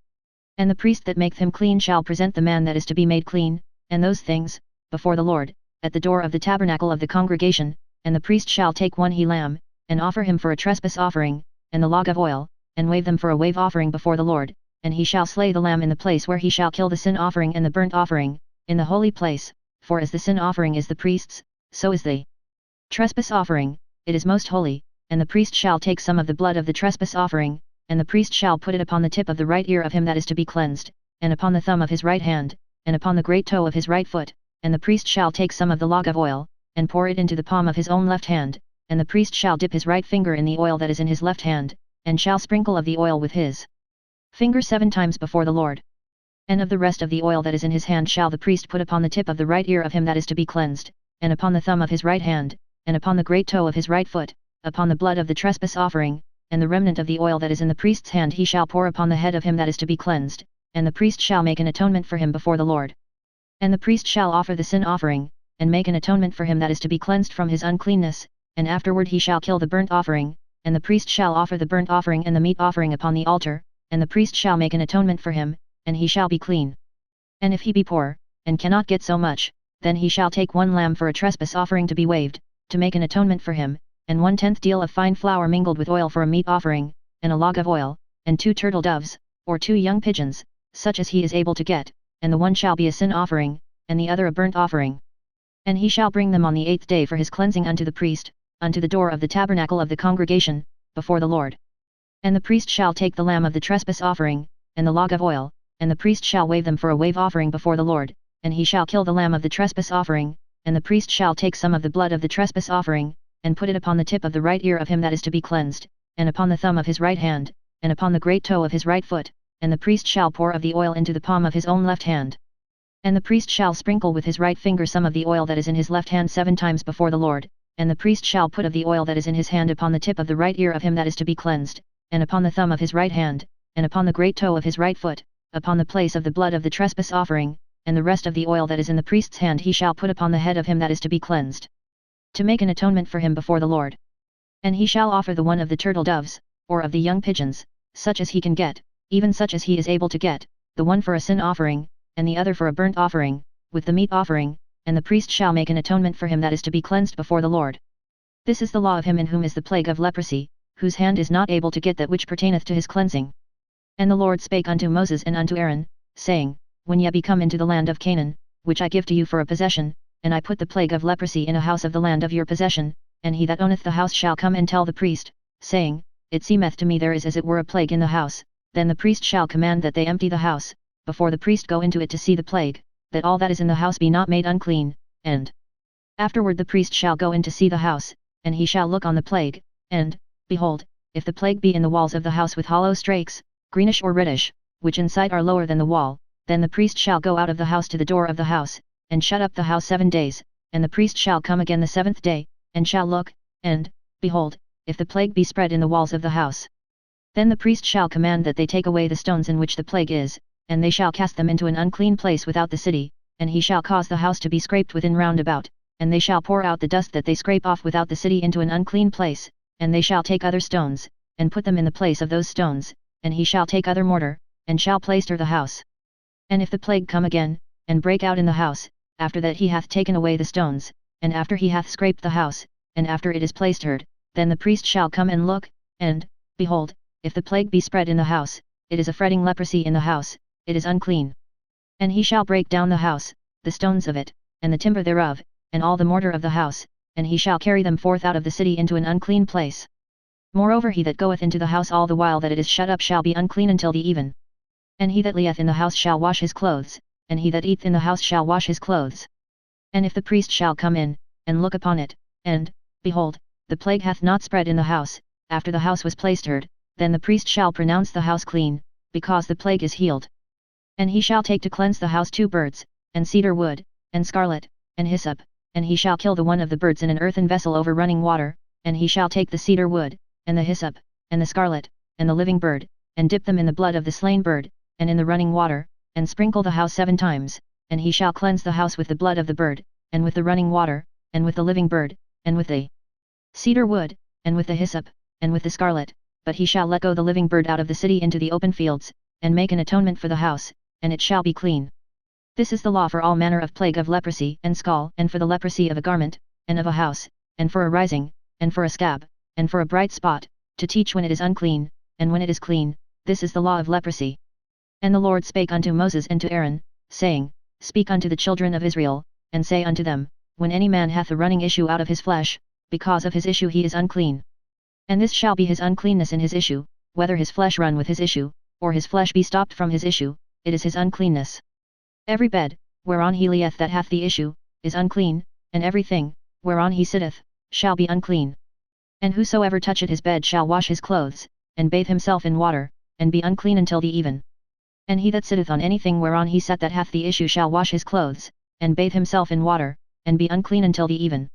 A: And the priest that maketh him clean shall present the man that is to be made clean, and those things, before the Lord, at the door of the tabernacle of the congregation, and the priest shall take 1 he-lamb, and offer him for a trespass offering, and the log of oil, and wave them for a wave offering before the Lord, and he shall slay the lamb in the place where he shall kill the sin offering and the burnt offering, in the holy place, for as the sin offering is the priest's, so is the trespass offering, it is most holy, and the priest shall take some of the blood of the trespass offering, and the priest shall put it upon the tip of the right ear of him that is to be cleansed, and upon the thumb of his right hand, and upon the great toe of his right foot, and the priest shall take some of the log of oil, and pour it into the palm of his own left hand, and the priest shall dip his right finger in the oil that is in his left hand, and shall sprinkle of the oil with his finger 7 times before the Lord. And of the rest of the oil that is in his hand shall the priest put upon the tip of the right ear of him that is to be cleansed, and upon the thumb of his right hand, and upon the great toe of his right foot, upon the blood of the trespass offering, and the remnant of the oil that is in the priest's hand he shall pour upon the head of him that is to be cleansed, and the priest shall make an atonement for him before the Lord. And the priest shall offer the sin offering, and make an atonement for him that is to be cleansed from his uncleanness, and afterward he shall kill the burnt offering, and the priest shall offer the burnt offering and the meat offering upon the altar, and the priest shall make an atonement for him, and he shall be clean. And if he be poor, and cannot get so much, then he shall take 1 lamb for a trespass offering to be waved, to make an atonement for him, and 1/10 deal of fine flour mingled with oil for a meat offering, and a log of oil, and 2 turtle doves, or 2 young pigeons, such as he is able to get, and the one shall be a sin offering, and the other a burnt offering. And he shall bring them on the 8th day for his cleansing unto the priest, unto the door of the tabernacle of the congregation, before the Lord. And the priest shall take the lamb of the trespass offering, and the log of oil, and the priest shall wave them for a wave offering before the Lord, and he shall kill the lamb of the trespass offering, and the priest shall take some of the blood of the trespass offering, and put it upon the tip of the right ear of him that is to be cleansed, and upon the thumb of his right hand, and upon the great toe of his right foot, and the priest shall pour of the oil into the palm of his own left hand. And the priest shall sprinkle with his right finger some of the oil that is in his left hand 7 times before the Lord, and the priest shall put of the oil that is in his hand upon the tip of the right ear of him that is to be cleansed, and upon the thumb of his right hand, and upon the great toe of his right foot, upon the place of the blood of the trespass offering, and the rest of the oil that is in the priest's hand he shall put upon the head of him that is to be cleansed, to make an atonement for him before the Lord. And he shall offer the one of the turtle doves, or of the young pigeons, such as he can get, even such as he is able to get, the one for a sin offering, and the other for a burnt offering, with the meat offering, and the priest shall make an atonement for him that is to be cleansed before the Lord. This is the law of him in whom is the plague of leprosy, whose hand is not able to get that which pertaineth to his cleansing. And the Lord spake unto Moses and unto Aaron, saying, When ye be come into the land of Canaan, which I give to you for a possession, and I put the plague of leprosy in a house of the land of your possession, and he that owneth the house shall come and tell the priest, saying, It seemeth to me there is as it were a plague in the house, then the priest shall command that they empty the house, before the priest go into it to see the plague, that all that is in the house be not made unclean, and afterward the priest shall go in to see the house, and he shall look on the plague, and, behold, if the plague be in the walls of the house with hollow strakes, greenish or reddish, which in sight are lower than the wall, then the priest shall go out of the house to the door of the house, and shut up the house 7 days, and the priest shall come again the 7th day, and shall look, and, behold, if the plague be spread in the walls of the house. Then the priest shall command that they take away the stones in which the plague is, and they shall cast them into an unclean place without the city, and he shall cause the house to be scraped within round about, and they shall pour out the dust that they scrape off without the city into an unclean place, and they shall take other stones, and put them in the place of those stones, and he shall take other mortar, and shall plaister the house. And if the plague come again, and break out in the house, after that he hath taken away the stones, and after he hath scraped the house, and after it is plaistered, then the priest shall come and look, and, behold, if the plague be spread in the house, it is a fretting leprosy in the house, it is unclean. And he shall break down the house, the stones of it, and the timber thereof, and all the mortar of the house, and he shall carry them forth out of the city into an unclean place. Moreover he that goeth into the house all the while that it is shut up shall be unclean until the even. And he that lieth in the house shall wash his clothes, and he that eateth in the house shall wash his clothes. And if the priest shall come in, and look upon it, and, behold, the plague hath not spread in the house, after the house was plastered, then the priest shall pronounce the house clean, because the plague is healed. And he shall take to cleanse the house 2 birds, and cedar wood, and scarlet, and hyssop, and he shall kill the one of the birds in an earthen vessel over running water, and he shall take the cedar wood, and the hyssop, and the scarlet, and the living bird, and dip them in the blood of the slain bird, and in the running water, and sprinkle the house 7 times, and he shall cleanse the house with the blood of the bird, and with the running water, and with the living bird, and with the cedar wood, and with the hyssop, and with the scarlet, but he shall let go the living bird out of the city into the open fields, and make an atonement for the house, and it shall be clean. This is the law for all manner of plague of leprosy and scall, and for the leprosy of a garment, and of a house, and for a rising, and for a scab, and for a bright spot, to teach when it is unclean, and when it is clean, this is the law of leprosy. And the Lord spake unto Moses and to Aaron, saying, Speak unto the children of Israel, and say unto them, When any man hath a running issue out of his flesh, because of his issue he is unclean. And this shall be his uncleanness in his issue, whether his flesh run with his issue, or his flesh be stopped from his issue, it is his uncleanness. Every bed, whereon he lieth that hath the issue, is unclean, and everything, whereon he sitteth, shall be unclean. And whosoever toucheth his bed shall wash his clothes, and bathe himself in water, and be unclean until the even. And he that sitteth on anything whereon he sat that hath the issue shall wash his clothes, and bathe himself in water, and be unclean until the even.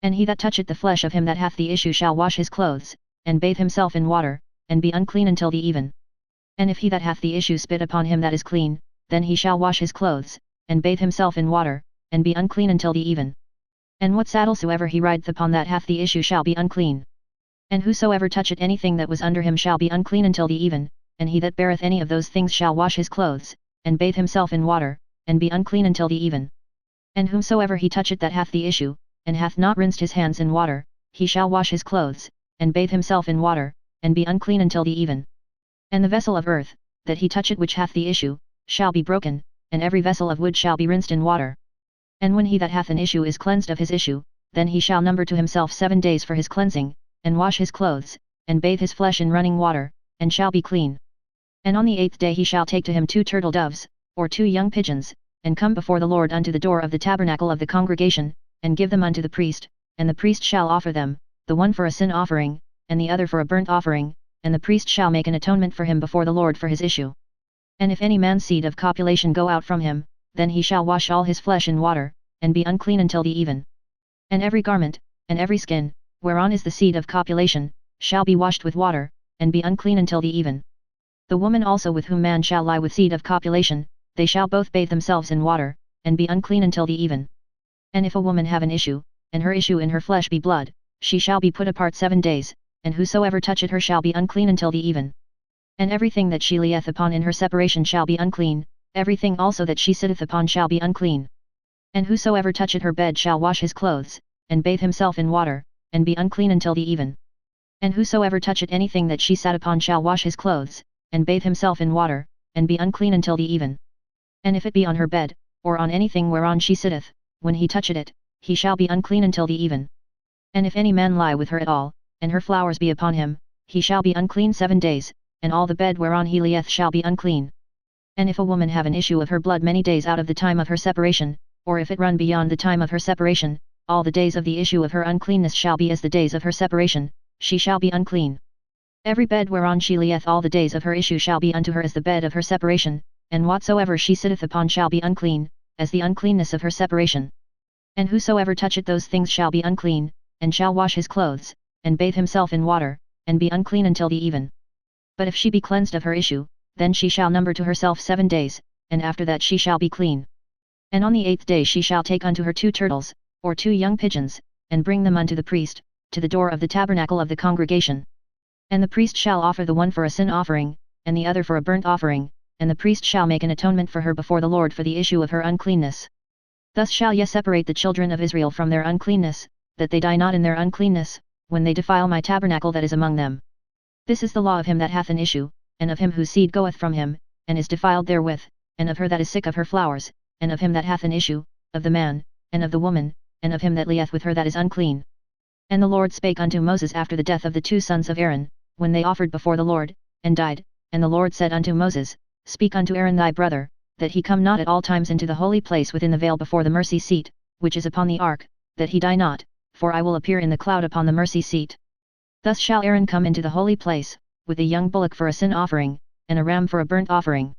A: And he that toucheth the flesh of him that hath the issue shall wash his clothes, and bathe himself in water, and be unclean until the even. And if he that hath the issue spit upon him that is clean, then he shall wash his clothes, and bathe himself in water, and be unclean until the even. And what saddle soever he rideth upon that hath the issue shall be unclean. And whosoever toucheth anything that was under him shall be unclean until the even, and he that beareth any of those things shall wash his clothes, and bathe himself in water, and be unclean until the even. And whomsoever he toucheth that hath the issue, and hath not rinsed his hands in water, he shall wash his clothes, and bathe himself in water, and be unclean until the even. And the vessel of earth, that he toucheth which hath the issue, shall be broken, and every vessel of wood shall be rinsed in water. And when he that hath an issue is cleansed of his issue, then he shall number to himself 7 days for his cleansing, and wash his clothes, and bathe his flesh in running water, and shall be clean. And on the 8th day he shall take to him 2 turtle doves, or 2 young pigeons, and come before the Lord unto the door of the tabernacle of the congregation, and give them unto the priest, and the priest shall offer them, the one for a sin offering, and the other for a burnt offering, and the priest shall make an atonement for him before the Lord for his issue. And if any man's seed of copulation go out from him, then he shall wash all his flesh in water, and be unclean until the even. And every garment, and every skin, whereon is the seed of copulation, shall be washed with water, and be unclean until the even. The woman also with whom man shall lie with seed of copulation, they shall both bathe themselves in water, and be unclean until the even. And if a woman have an issue, and her issue in her flesh be blood, she shall be put apart 7 days, and whosoever toucheth her shall be unclean until the even. And everything that she lieth upon in her separation shall be unclean, everything also that she sitteth upon shall be unclean. And whosoever toucheth her bed shall wash his clothes, and bathe himself in water, and be unclean until the even. And whosoever toucheth anything that she sat upon shall wash his clothes, and bathe himself in water, and be unclean until the even. And if it be on her bed, or on anything whereon she sitteth, when he toucheth it, he shall be unclean until the even. And if any man lie with her at all, and her flowers be upon him, he shall be unclean 7 days, and all the bed whereon he lieth shall be unclean. And if a woman have an issue of her blood many days out of the time of her separation, or if it run beyond the time of her separation, all the days of the issue of her uncleanness shall be as the days of her separation, she shall be unclean. Every bed whereon she lieth all the days of her issue shall be unto her as the bed of her separation, and whatsoever she sitteth upon shall be unclean, as the uncleanness of her separation. And whosoever toucheth those things shall be unclean, and shall wash his clothes, and bathe himself in water, and be unclean until the even. But if she be cleansed of her issue, then she shall number to herself 7 days, and after that she shall be clean. And on the 8th day she shall take unto her 2 turtles, or 2 young pigeons, and bring them unto the priest, to the door of the tabernacle of the congregation. And the priest shall offer the one for a sin offering, and the other for a burnt offering, and the priest shall make an atonement for her before the Lord for the issue of her uncleanness. Thus shall ye separate the children of Israel from their uncleanness, that they die not in their uncleanness, when they defile my tabernacle that is among them. This is the law of him that hath an issue, and of him whose seed goeth from him, and is defiled therewith, and of her that is sick of her flowers, and of him that hath an issue, of the man, and of the woman, and of him that lieth with her that is unclean. And the Lord spake unto Moses after the death of the 2 sons of Aaron, when they offered before the Lord, and died, and the Lord said unto Moses, Speak unto Aaron thy brother, that he come not at all times into the holy place within the veil before the mercy seat, which is upon the ark, that he die not, for I will appear in the cloud upon the mercy seat. Thus shall Aaron come into the holy place, with a young bullock for a sin offering, and a ram for a burnt offering.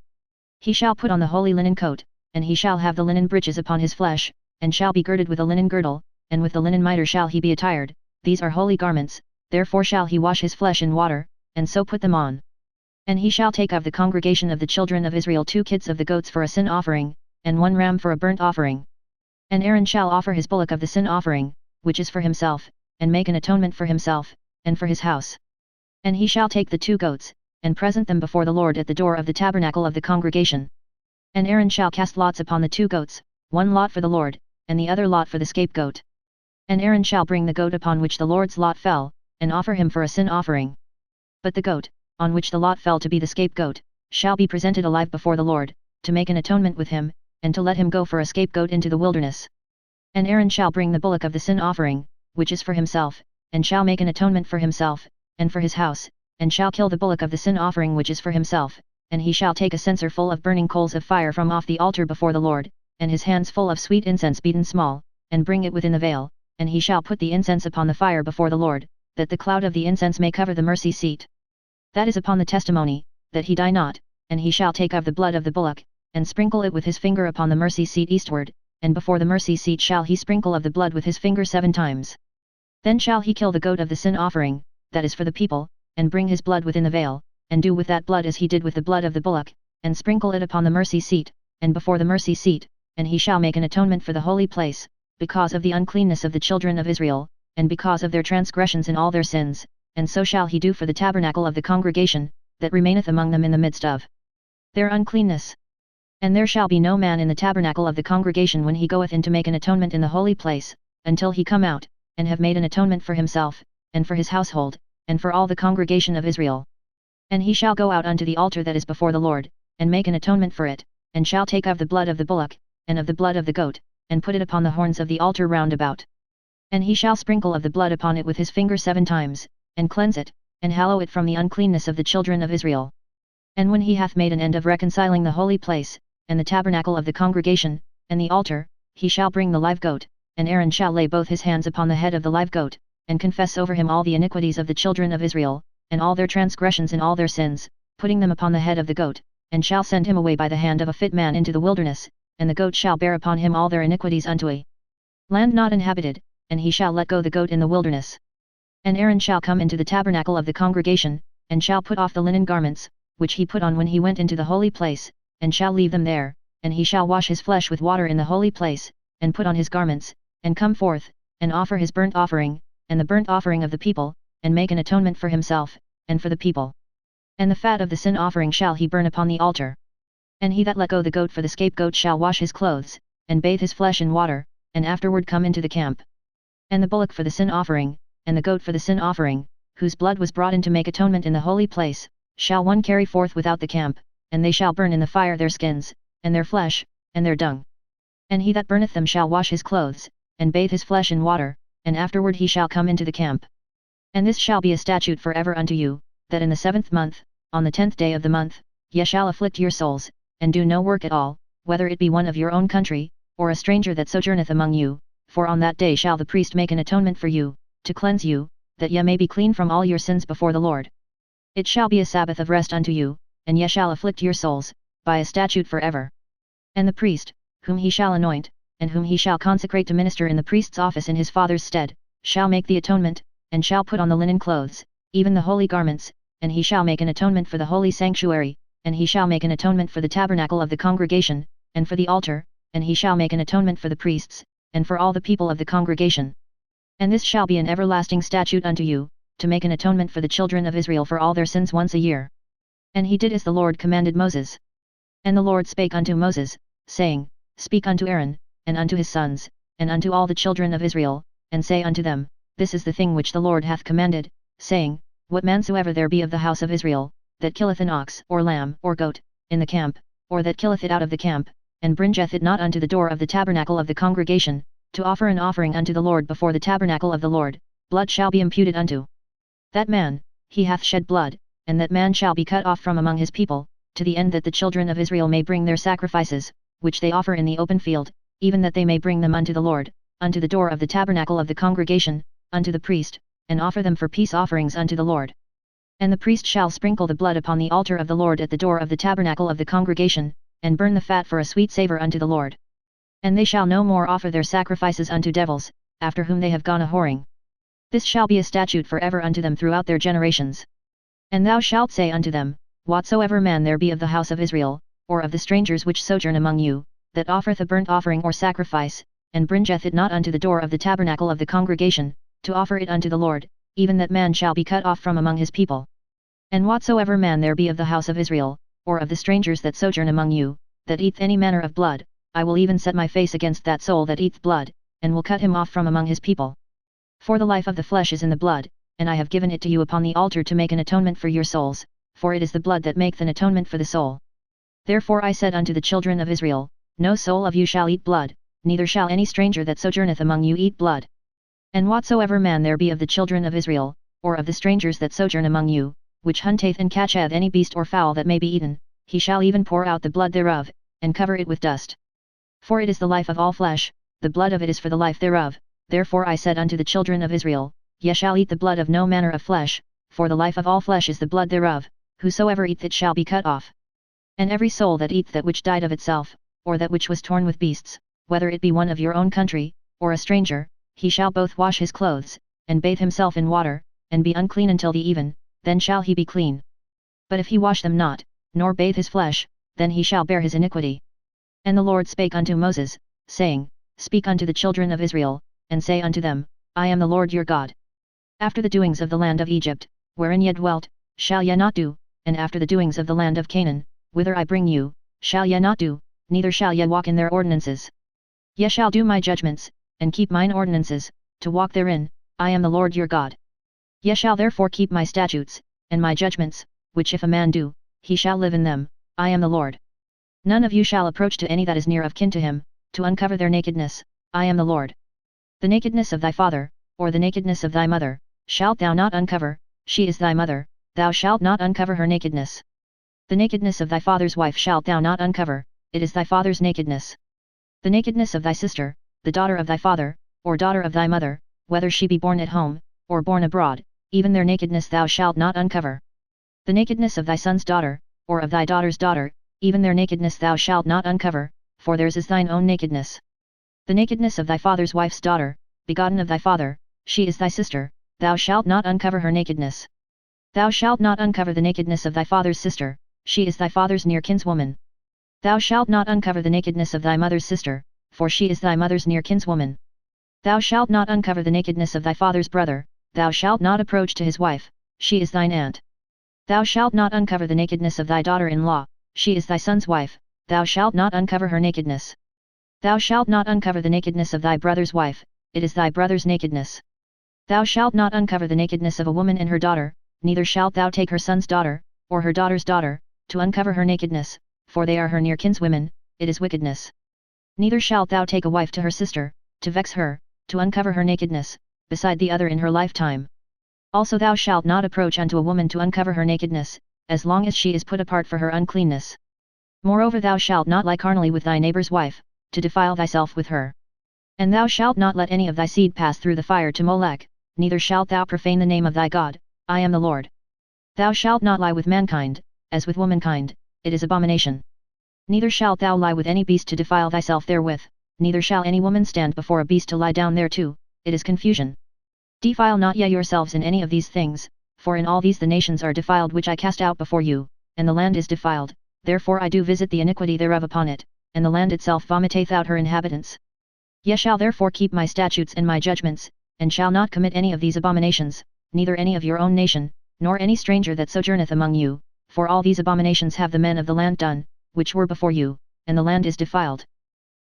A: He shall put on the holy linen coat, and he shall have the linen breeches upon his flesh, and shall be girded with a linen girdle, and with the linen mitre shall he be attired, these are holy garments, therefore shall he wash his flesh in water, and so put them on. And he shall take of the congregation of the children of Israel 2 kits of the goats for a sin offering, and 1 ram for a burnt offering. And Aaron shall offer his bullock of the sin offering, which is for himself, and make an atonement for himself, and for his house. And he shall take the 2 goats, and present them before the Lord at the door of the tabernacle of the congregation. And Aaron shall cast lots upon the 2 goats, 1 lot for the Lord, and the other lot for the scapegoat. And Aaron shall bring the goat upon which the Lord's lot fell, and offer him for a sin offering. But the goat, on which the lot fell to be the scapegoat, shall be presented alive before the Lord, to make an atonement with him, and to let him go for a scapegoat into the wilderness. And Aaron shall bring the bullock of the sin offering, which is for himself, and shall make an atonement for himself, and for his house, and shall kill the bullock of the sin offering which is for himself, and he shall take a censer full of burning coals of fire from off the altar before the Lord, and his hands full of sweet incense beaten small, and bring it within the veil, and he shall put the incense upon the fire before the Lord, that the cloud of the incense may cover the mercy seat. That is upon the testimony, that he die not, and he shall take of the blood of the bullock, and sprinkle it with his finger upon the mercy seat eastward, and before the mercy seat shall he sprinkle of the blood with his finger 7 times. Then shall he kill the goat of the sin offering, that is for the people, and bring his blood within the veil, and do with that blood as he did with the blood of the bullock, and sprinkle it upon the mercy seat, and before the mercy seat, and he shall make an atonement for the holy place, because of the uncleanness of the children of Israel, and because of their transgressions and all their sins, and so shall he do for the tabernacle of the congregation, that remaineth among them in the midst of their uncleanness. And there shall be no man in the tabernacle of the congregation when he goeth in to make an atonement in the holy place, until he come out, and have made an atonement for himself, and for his household, and for all the congregation of Israel. And he shall go out unto the altar that is before the Lord, and make an atonement for it, and shall take of the blood of the bullock, and of the blood of the goat, and put it upon the horns of the altar round about. And he shall sprinkle of the blood upon it with his finger 7 times, and cleanse it, and hallow it from the uncleanness of the children of Israel. And when he hath made an end of reconciling the holy place, and the tabernacle of the congregation, and the altar, he shall bring the live goat, and Aaron shall lay both his hands upon the head of the live goat, and confess over him all the iniquities of the children of Israel, and all their transgressions and all their sins, putting them upon the head of the goat, and shall send him away by the hand of a fit man into the wilderness, and the goat shall bear upon him all their iniquities unto a land not inhabited, and he shall let go the goat in the wilderness. And Aaron shall come into the tabernacle of the congregation, and shall put off the linen garments, which he put on when he went into the holy place, and shall leave them there, and he shall wash his flesh with water in the holy place, and put on his garments, and come forth, and offer his burnt offering, and the burnt offering of the people, and make an atonement for himself, and for the people. And the fat of the sin offering shall he burn upon the altar. And he that let go the goat for the scapegoat shall wash his clothes, and bathe his flesh in water, and afterward come into the camp. And the bullock for the sin offering, and the goat for the sin offering, whose blood was brought in to make atonement in the holy place, shall one carry forth without the camp, and they shall burn in the fire their skins, and their flesh, and their dung. And he that burneth them shall wash his clothes, and bathe his flesh in water, and afterward he shall come into the camp. And this shall be a statute for ever unto you, that in the 7th month, on the 10th day of the month, ye shall afflict your souls, and do no work at all, whether it be one of your own country, or a stranger that sojourneth among you, for on that day shall the priest make an atonement for you, to cleanse you, that ye may be clean from all your sins before the Lord. It shall be a Sabbath of rest unto you, and ye shall afflict your souls, by a statute for ever. And the priest, whom he shall anoint, and whom he shall consecrate to minister in the priest's office in his father's stead, shall make the atonement, and shall put on the linen clothes, even the holy garments, and he shall make an atonement for the holy sanctuary, and he shall make an atonement for the tabernacle of the congregation, and for the altar, and he shall make an atonement for the priests, and for all the people of the congregation. And this shall be an everlasting statute unto you, to make an atonement for the children of Israel for all their sins once a year. And he did as the Lord commanded Moses. And the Lord spake unto Moses, saying, Speak unto Aaron, and unto his sons, and unto all the children of Israel, and say unto them, This is the thing which the Lord hath commanded, saying, What man soever there be of the house of Israel, that killeth an ox or lamb or goat, in the camp, or that killeth it out of the camp, and bringeth it not unto the door of the tabernacle of the congregation, to offer an offering unto the Lord before the tabernacle of the Lord, blood shall be imputed unto that man, he hath shed blood, and that man shall be cut off from among his people, to the end that the children of Israel may bring their sacrifices, which they offer in the open field, even that they may bring them unto the Lord, unto the door of the tabernacle of the congregation, unto the priest, and offer them for peace offerings unto the Lord. And the priest shall sprinkle the blood upon the altar of the Lord at the door of the tabernacle of the congregation, and burn the fat for a sweet savour unto the Lord. And they shall no more offer their sacrifices unto devils, after whom they have gone a whoring. This shall be a statute for ever unto them throughout their generations. And thou shalt say unto them, Whatsoever man there be of the house of Israel, or of the strangers which sojourn among you, that offereth a burnt offering or sacrifice, and bringeth it not unto the door of the tabernacle of the congregation, to offer it unto the Lord, even that man shall be cut off from among his people. And whatsoever man there be of the house of Israel, or of the strangers that sojourn among you, that eateth any manner of blood, I will even set my face against that soul that eateth blood, and will cut him off from among his people. For the life of the flesh is in the blood, and I have given it to you upon the altar to make an atonement for your souls, for it is the blood that maketh an atonement for the soul. Therefore I said unto the children of Israel, No soul of you shall eat blood, neither shall any stranger that sojourneth among you eat blood. And whatsoever man there be of the children of Israel, or of the strangers that sojourn among you, which hunteth and catcheth any beast or fowl that may be eaten, he shall even pour out the blood thereof, and cover it with dust. For it is the life of all flesh, the blood of it is for the life thereof. Therefore I said unto the children of Israel, Ye shall eat the blood of no manner of flesh, for the life of all flesh is the blood thereof, whosoever eateth it shall be cut off. And every soul that eateth that which died of itself, or that which was torn with beasts, whether it be one of your own country, or a stranger, he shall both wash his clothes, and bathe himself in water, and be unclean until the even, then shall he be clean. But if he wash them not, nor bathe his flesh, then he shall bear his iniquity. And the Lord spake unto Moses, saying, Speak unto the children of Israel, and say unto them, I am the Lord your God. After the doings of the land of Egypt, wherein ye dwelt, shall ye not do, and after the doings of the land of Canaan, whither I bring you, shall ye not do, neither shall ye walk in their ordinances. Ye shall do my judgments, and keep mine ordinances, to walk therein, I am the Lord your God. Ye shall therefore keep my statutes, and my judgments, which if a man do, he shall live in them, I am the Lord. None of you shall approach to any that is near of kin to him, to uncover their nakedness, I am the Lord. The nakedness of thy father, or the nakedness of thy mother, shalt thou not uncover, she is thy mother, thou shalt not uncover her nakedness. The nakedness of thy father's wife shalt thou not uncover, it is thy father's nakedness. The nakedness of thy sister, the daughter of thy father, or daughter of thy mother, whether she be born at home, or born abroad, even their nakedness thou shalt not uncover. The nakedness of thy son's daughter, or of thy daughter's daughter, even their nakedness thou shalt not uncover, for theirs is thine own nakedness. The nakedness of thy father's wife's daughter, begotten of thy father, she is thy sister, thou shalt not uncover her nakedness. Thou shalt not uncover the nakedness of thy father's sister, she is thy father's near kinswoman. Thou shalt not uncover the nakedness of thy mother's sister, for she is thy mother's near kinswoman. Thou shalt not uncover the nakedness of thy father's brother, thou shalt not approach to his wife, she is thine aunt. Thou shalt not uncover the nakedness of thy daughter-in-law, she is thy son's wife, thou shalt not uncover her nakedness. Thou shalt not uncover the nakedness of thy brother's wife, it is thy brother's nakedness. Thou shalt not uncover the nakedness of a woman and her daughter, neither shalt thou take her son's daughter, or her daughter's daughter, to uncover her nakedness, for they are her near kinswomen, it is wickedness. Neither shalt thou take a wife to her sister, to vex her, to uncover her nakedness, beside the other in her lifetime. Also thou shalt not approach unto a woman to uncover her nakedness, as long as she is put apart for her uncleanness. Moreover thou shalt not lie carnally with thy neighbour's wife, to defile thyself with her. And thou shalt not let any of thy seed pass through the fire to Molech, neither shalt thou profane the name of thy God, I am the Lord. Thou shalt not lie with mankind, as with womankind, it is abomination. Neither shalt thou lie with any beast to defile thyself therewith, neither shall any woman stand before a beast to lie down thereto, it is confusion. Defile not ye yourselves in any of these things, for in all these the nations are defiled which I cast out before you, and the land is defiled, therefore I do visit the iniquity thereof upon it, and the land itself vomiteth out her inhabitants. Ye shall therefore keep my statutes and my judgments, and shall not commit any of these abominations, neither any of your own nation, nor any stranger that sojourneth among you, for all these abominations have the men of the land done, which were before you, and the land is defiled.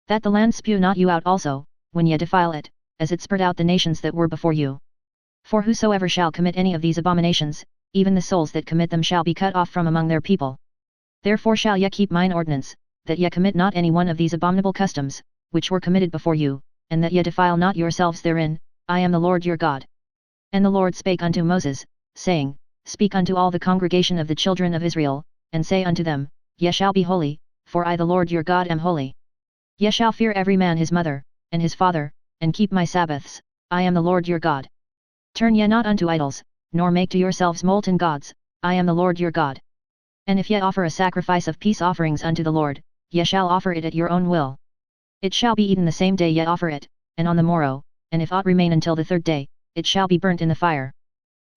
A: That the land spew not you out also, when ye defile it, as it spurred out the nations that were before you. For whosoever shall commit any of these abominations, even the souls that commit them shall be cut off from among their people. Therefore shall ye keep mine ordinance, that ye commit not any one of these abominable customs, which were committed before you, and that ye defile not yourselves therein, I am the Lord your God. And the Lord spake unto Moses, saying, Speak unto all the congregation of the children of Israel, and say unto them, Ye shall be holy, for I the Lord your God am holy. Ye shall fear every man his mother, and his father, and keep my Sabbaths, I am the Lord your God. Turn ye not unto idols, nor make to yourselves molten gods, I am the Lord your God. And if ye offer a sacrifice of peace offerings unto the Lord, ye shall offer it at your own will. It shall be eaten the same day ye offer it, and on the morrow, and if aught remain until the third day, it shall be burnt in the fire.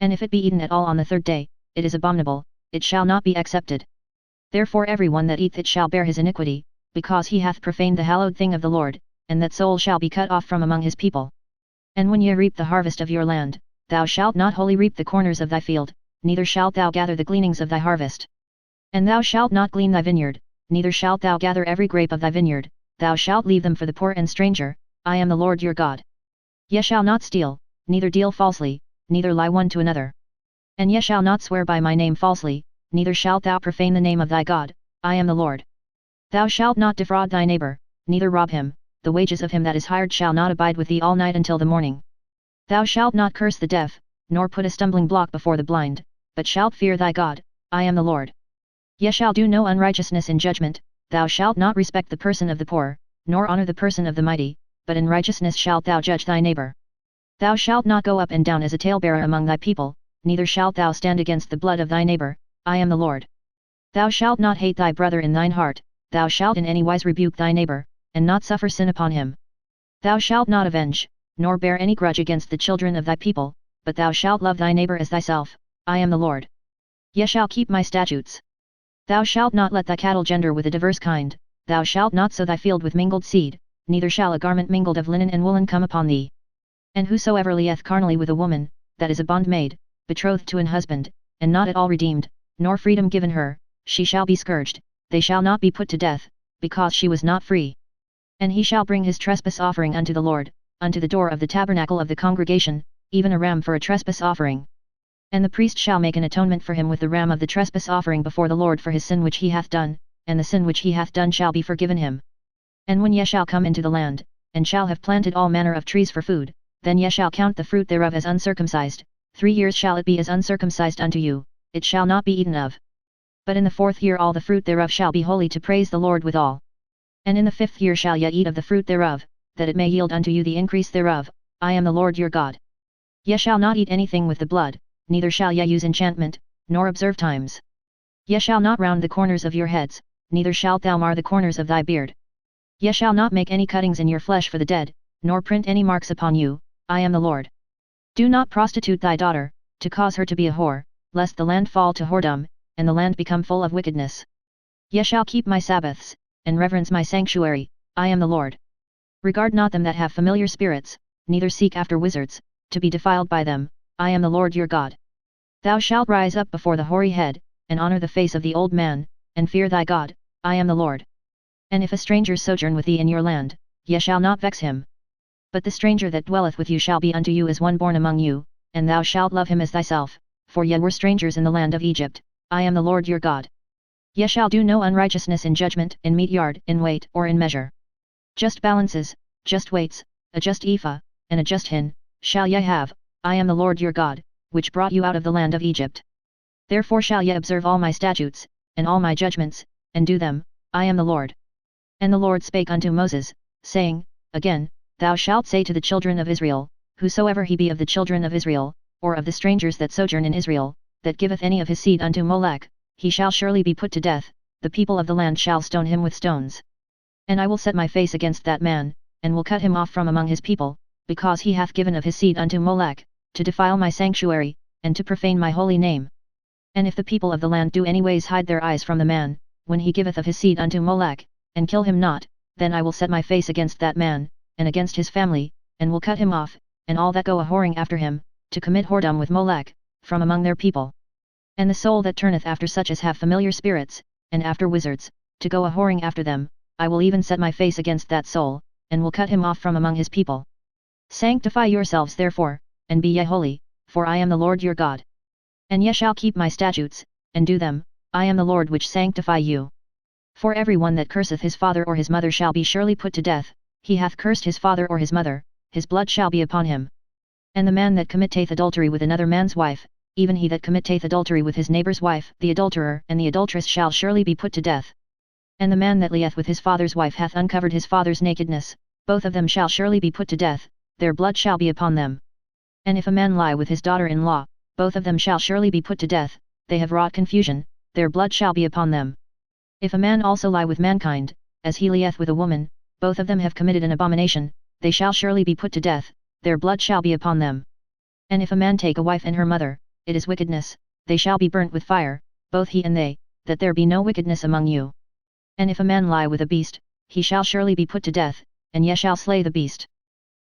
A: And if it be eaten at all on the third day, it is abominable, it shall not be accepted. Therefore every one that eateth it shall bear his iniquity, because he hath profaned the hallowed thing of the Lord, and that soul shall be cut off from among his people. And when ye reap the harvest of your land, thou shalt not wholly reap the corners of thy field, neither shalt thou gather the gleanings of thy harvest. And thou shalt not glean thy vineyard, neither shalt thou gather every grape of thy vineyard, thou shalt leave them for the poor and stranger, I am the Lord your God. Ye shall not steal, neither deal falsely, neither lie one to another. And ye shall not swear by my name falsely, neither shalt thou profane the name of thy God, I am the Lord. Thou shalt not defraud thy neighbor, neither rob him, the wages of him that is hired shall not abide with thee all night until the morning. Thou shalt not curse the deaf, nor put a stumbling block before the blind, but shalt fear thy God, I am the Lord. Ye shall do no unrighteousness in judgment, thou shalt not respect the person of the poor, nor honor the person of the mighty, but in righteousness shalt thou judge thy neighbor. Thou shalt not go up and down as a talebearer among thy people, neither shalt thou stand against the blood of thy neighbor, I am the Lord. Thou shalt not hate thy brother in thine heart, thou shalt in any wise rebuke thy neighbor, and not suffer sin upon him. Thou shalt not avenge, nor bear any grudge against the children of thy people, but thou shalt love thy neighbor as thyself, I am the Lord. Ye shall keep my statutes. Thou shalt not let thy cattle gender with a diverse kind, thou shalt not sow thy field with mingled seed, neither shall a garment mingled of linen and woolen come upon thee. And whosoever lieth carnally with a woman, that is a bondmaid, betrothed to an husband, and not at all redeemed, nor freedom given her, she shall be scourged, they shall not be put to death, because she was not free. And he shall bring his trespass offering unto the Lord, unto the door of the tabernacle of the congregation, even a ram for a trespass offering. And the priest shall make an atonement for him with the ram of the trespass offering before the Lord for his sin which he hath done, and the sin which he hath done shall be forgiven him. And when ye shall come into the land, and shall have planted all manner of trees for food, then ye shall count the fruit thereof as uncircumcised, 3 years shall it be as uncircumcised unto you, it shall not be eaten of. But in the 4th year all the fruit thereof shall be holy to praise the Lord withal. And in the 5th year shall ye eat of the fruit thereof, that it may yield unto you the increase thereof, I am the Lord your God. Ye shall not eat anything with the blood, neither shall ye use enchantment, nor observe times. Ye shall not round the corners of your heads, neither shalt thou mar the corners of thy beard. Ye shall not make any cuttings in your flesh for the dead, nor print any marks upon you, I am the Lord. Do not prostitute thy daughter, to cause her to be a whore, lest the land fall to whoredom, and the land become full of wickedness. Ye shall keep my Sabbaths, and reverence my sanctuary, I am the Lord. Regard not them that have familiar spirits, neither seek after wizards, to be defiled by them, I am the Lord your God. Thou shalt rise up before the hoary head, and honor the face of the old man, and fear thy God, I am the Lord. And if a stranger sojourn with thee in your land, ye shall not vex him. But the stranger that dwelleth with you shall be unto you as one born among you, and thou shalt love him as thyself, for ye were strangers in the land of Egypt, I am the Lord your God. Ye shall do no unrighteousness in judgment, in meat yard, in weight, or in measure. Just balances, just weights, a just ephah, and a just hin, shall ye have, I am the Lord your God, which brought you out of the land of Egypt. Therefore shall ye observe all my statutes, and all my judgments, and do them, I am the Lord. And the Lord spake unto Moses, saying, Again, thou shalt say to the children of Israel, whosoever he be of the children of Israel, or of the strangers that sojourn in Israel, that giveth any of his seed unto Molech, he shall surely be put to death, the people of the land shall stone him with stones. And I will set my face against that man, and will cut him off from among his people, because he hath given of his seed unto Molech, to defile my sanctuary, and to profane my holy name. And if the people of the land do anyways hide their eyes from the man, when he giveth of his seed unto Molech, and kill him not, then I will set my face against that man, and against his family, and will cut him off, and all that go a whoring after him, to commit whoredom with Molech, from among their people. And the soul that turneth after such as have familiar spirits, and after wizards, to go a whoring after them, I will even set my face against that soul, and will cut him off from among his people. Sanctify yourselves therefore, and be ye holy, for I am the Lord your God. And ye shall keep my statutes, and do them, I am the Lord which sanctify you. For every one that curseth his father or his mother shall be surely put to death, he hath cursed his father or his mother, his blood shall be upon him. And the man that committeth adultery with another man's wife, even he that committeth adultery with his neighbour's wife, the adulterer and the adulteress shall surely be put to death. And the man that lieth with his father's wife hath uncovered his father's nakedness, both of them shall surely be put to death, their blood shall be upon them. And if a man lie with his daughter-in-law, both of them shall surely be put to death, they have wrought confusion, their blood shall be upon them. If a man also lie with mankind, as he lieth with a woman, both of them have committed an abomination, they shall surely be put to death, their blood shall be upon them. And if a man take a wife and her mother, it is wickedness, they shall be burnt with fire, both he and they, that there be no wickedness among you. And if a man lie with a beast, he shall surely be put to death, and ye shall slay the beast.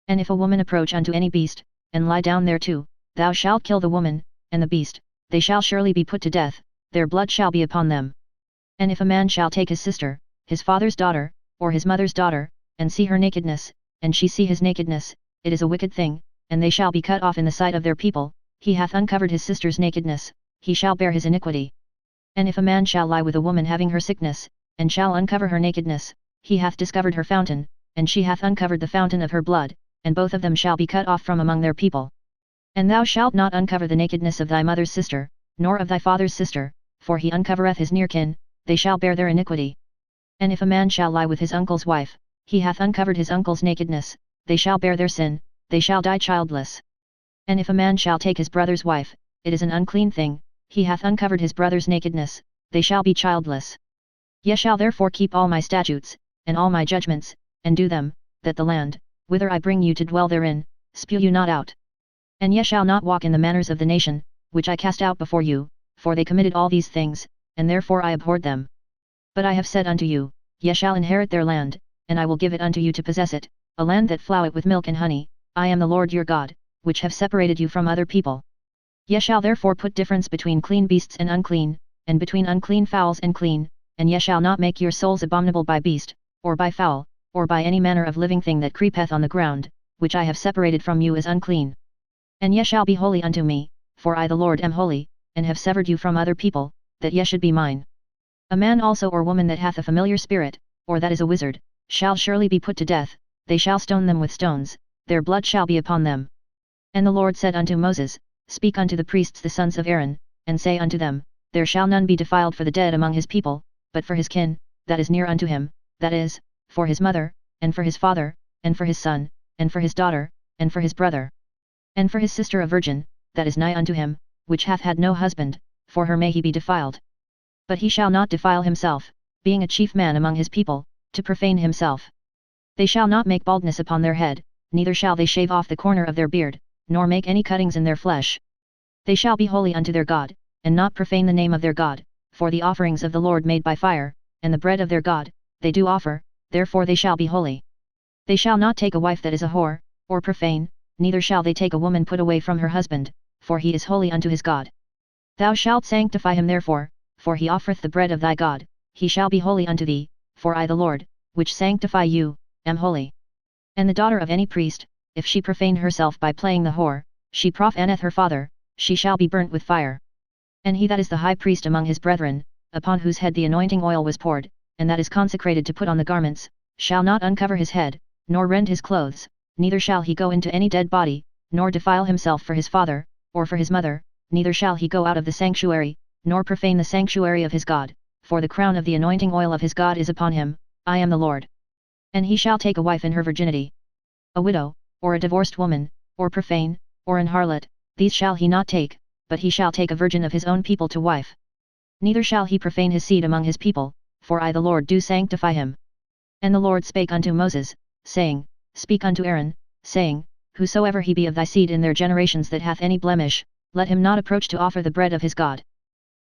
A: And if a woman approach unto any beast, and lie down thereto, thou shalt kill the woman, and the beast, they shall surely be put to death, their blood shall be upon them. And if a man shall take his sister, his father's daughter, or his mother's daughter, and see her nakedness, and she see his nakedness, it is a wicked thing, and they shall be cut off in the sight of their people, he hath uncovered his sister's nakedness, he shall bear his iniquity. And if a man shall lie with a woman having her sickness, and shall uncover her nakedness, he hath discovered her fountain, and she hath uncovered the fountain of her blood, and both of them shall be cut off from among their people. And thou shalt not uncover the nakedness of thy mother's sister, nor of thy father's sister, for he uncovereth his near kin, they shall bear their iniquity. And if a man shall lie with his uncle's wife, he hath uncovered his uncle's nakedness, they shall bear their sin, they shall die childless. And if a man shall take his brother's wife, it is an unclean thing, he hath uncovered his brother's nakedness, they shall be childless. Ye shall therefore keep all my statutes, and all my judgments, and do them, that the land, whither I bring you to dwell therein, spew you not out. And ye shall not walk in the manners of the nation, which I cast out before you, for they committed all these things, and therefore I abhorred them. But I have said unto you, ye shall inherit their land, and I will give it unto you to possess it, a land that floweth with milk and honey, I am the Lord your God, which have separated you from other people. Ye shall therefore put difference between clean beasts and unclean, and between unclean fowls and clean, and ye shall not make your souls abominable by beast, or by fowl, or by any manner of living thing that creepeth on the ground, which I have separated from you as unclean. And ye shall be holy unto me, for I the Lord am holy, and have severed you from other people, that ye should be mine. A man also or woman that hath a familiar spirit, or that is a wizard, shall surely be put to death, they shall stone them with stones, their blood shall be upon them. And the Lord said unto Moses, Speak unto the priests the sons of Aaron, and say unto them, There shall none be defiled for the dead among his people, but for his kin, that is near unto him, that is, for his mother, and for his father, and for his son, and for his daughter, and for his brother. And for his sister a virgin, that is nigh unto him, which hath had no husband, for her may he be defiled. But he shall not defile himself, being a chief man among his people, to profane himself. They shall not make baldness upon their head, neither shall they shave off the corner of their beard, nor make any cuttings in their flesh. They shall be holy unto their God, and not profane the name of their God, for the offerings of the Lord made by fire, and the bread of their God, they do offer, therefore they shall be holy. They shall not take a wife that is a whore, or profane, neither shall they take a woman put away from her husband, for he is holy unto his God. Thou shalt sanctify him therefore, for he offereth the bread of thy God, he shall be holy unto thee, for I the Lord, which sanctify you, am holy. And the daughter of any priest, if she profane herself by playing the whore, she profaneth her father, she shall be burnt with fire. And he that is the high priest among his brethren, upon whose head the anointing oil was poured, and that is consecrated to put on the garments, shall not uncover his head, nor rend his clothes, neither shall he go into any dead body, nor defile himself for his father, or for his mother, neither shall he go out of the sanctuary, nor profane the sanctuary of his God, for the crown of the anointing oil of his God is upon him, I am the Lord. And he shall take a wife in her virginity. A widow, or a divorced woman, or profane, or an harlot, these shall he not take, but he shall take a virgin of his own people to wife. Neither shall he profane his seed among his people, for I the Lord do sanctify him. And the Lord spake unto Moses, saying, Speak unto Aaron, saying, Whosoever he be of thy seed in their generations that hath any blemish, let him not approach to offer the bread of his God.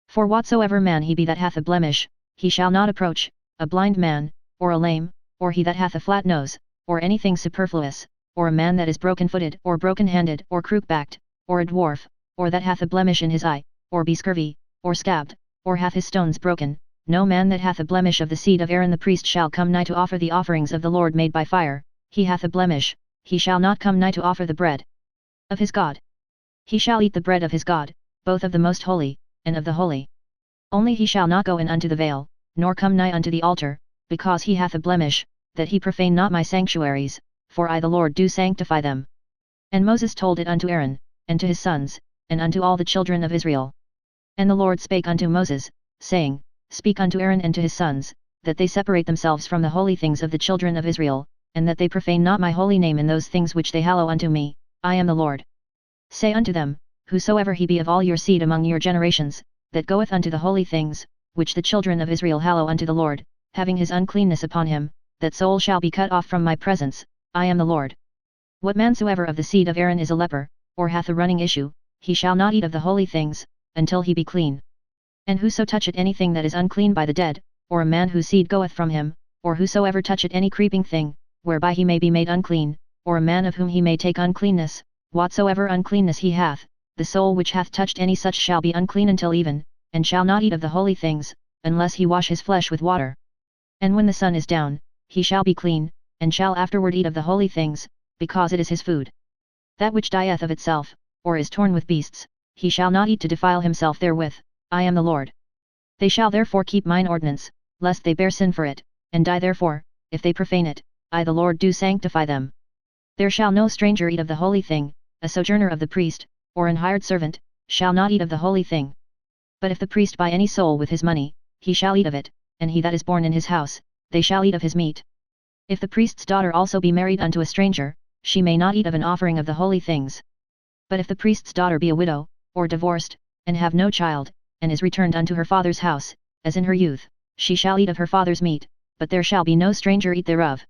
A: For whatsoever man he be that hath a blemish, he shall not approach, a blind man, or a lame, or he that hath a flat nose, or anything superfluous, or a man that is broken-footed or broken-handed or crook-backed, or a dwarf, or that hath a blemish in his eye, or be scurvy, or scabbed, or hath his stones broken, no man that hath a blemish of the seed of Aaron the priest shall come nigh to offer the offerings of the Lord made by fire, he hath a blemish, he shall not come nigh to offer the bread of his God. He shall eat the bread of his God, both of the most holy, and of the holy. Only he shall not go in unto the veil, nor come nigh unto the altar, because he hath a blemish, that he profane not my sanctuaries, for I the Lord do sanctify them. And Moses told it unto Aaron, and to his sons, and unto all the children of Israel. And the Lord spake unto Moses, saying, Speak unto Aaron and to his sons, that they separate themselves from the holy things of the children of Israel, and that they profane not my holy name in those things which they hallow unto me. I am the Lord. Say unto them, whosoever he be of all your seed among your generations, that goeth unto the holy things, which the children of Israel hallow unto the Lord, having his uncleanness upon him, that soul shall be cut off from my presence. I am the Lord. What man soever of the seed of Aaron is a leper, or hath a running issue, he shall not eat of the holy things, until he be clean. And whoso toucheth anything that is unclean by the dead, or a man whose seed goeth from him, or whosoever toucheth any creeping thing, whereby he may be made unclean, or a man of whom he may take uncleanness, whatsoever uncleanness he hath, the soul which hath touched any such shall be unclean until even, and shall not eat of the holy things, unless he wash his flesh with water. And when the sun is down, he shall be clean, and shall afterward eat of the holy things, because it is his food. That which dieth of itself, or is torn with beasts, he shall not eat to defile himself therewith. I am the Lord. They shall therefore keep mine ordinance, lest they bear sin for it, and die therefore, if they profane it. I the Lord do sanctify them. There shall no stranger eat of the holy thing, a sojourner of the priest, or an hired servant, shall not eat of the holy thing. But if the priest buy any soul with his money, he shall eat of it, and he that is born in his house, they shall eat of his meat. If the priest's daughter also be married unto a stranger, she may not eat of an offering of the holy things. But if the priest's daughter be a widow, or divorced, and have no child, and is returned unto her father's house, as in her youth, she shall eat of her father's meat, but there shall be no stranger eat thereof.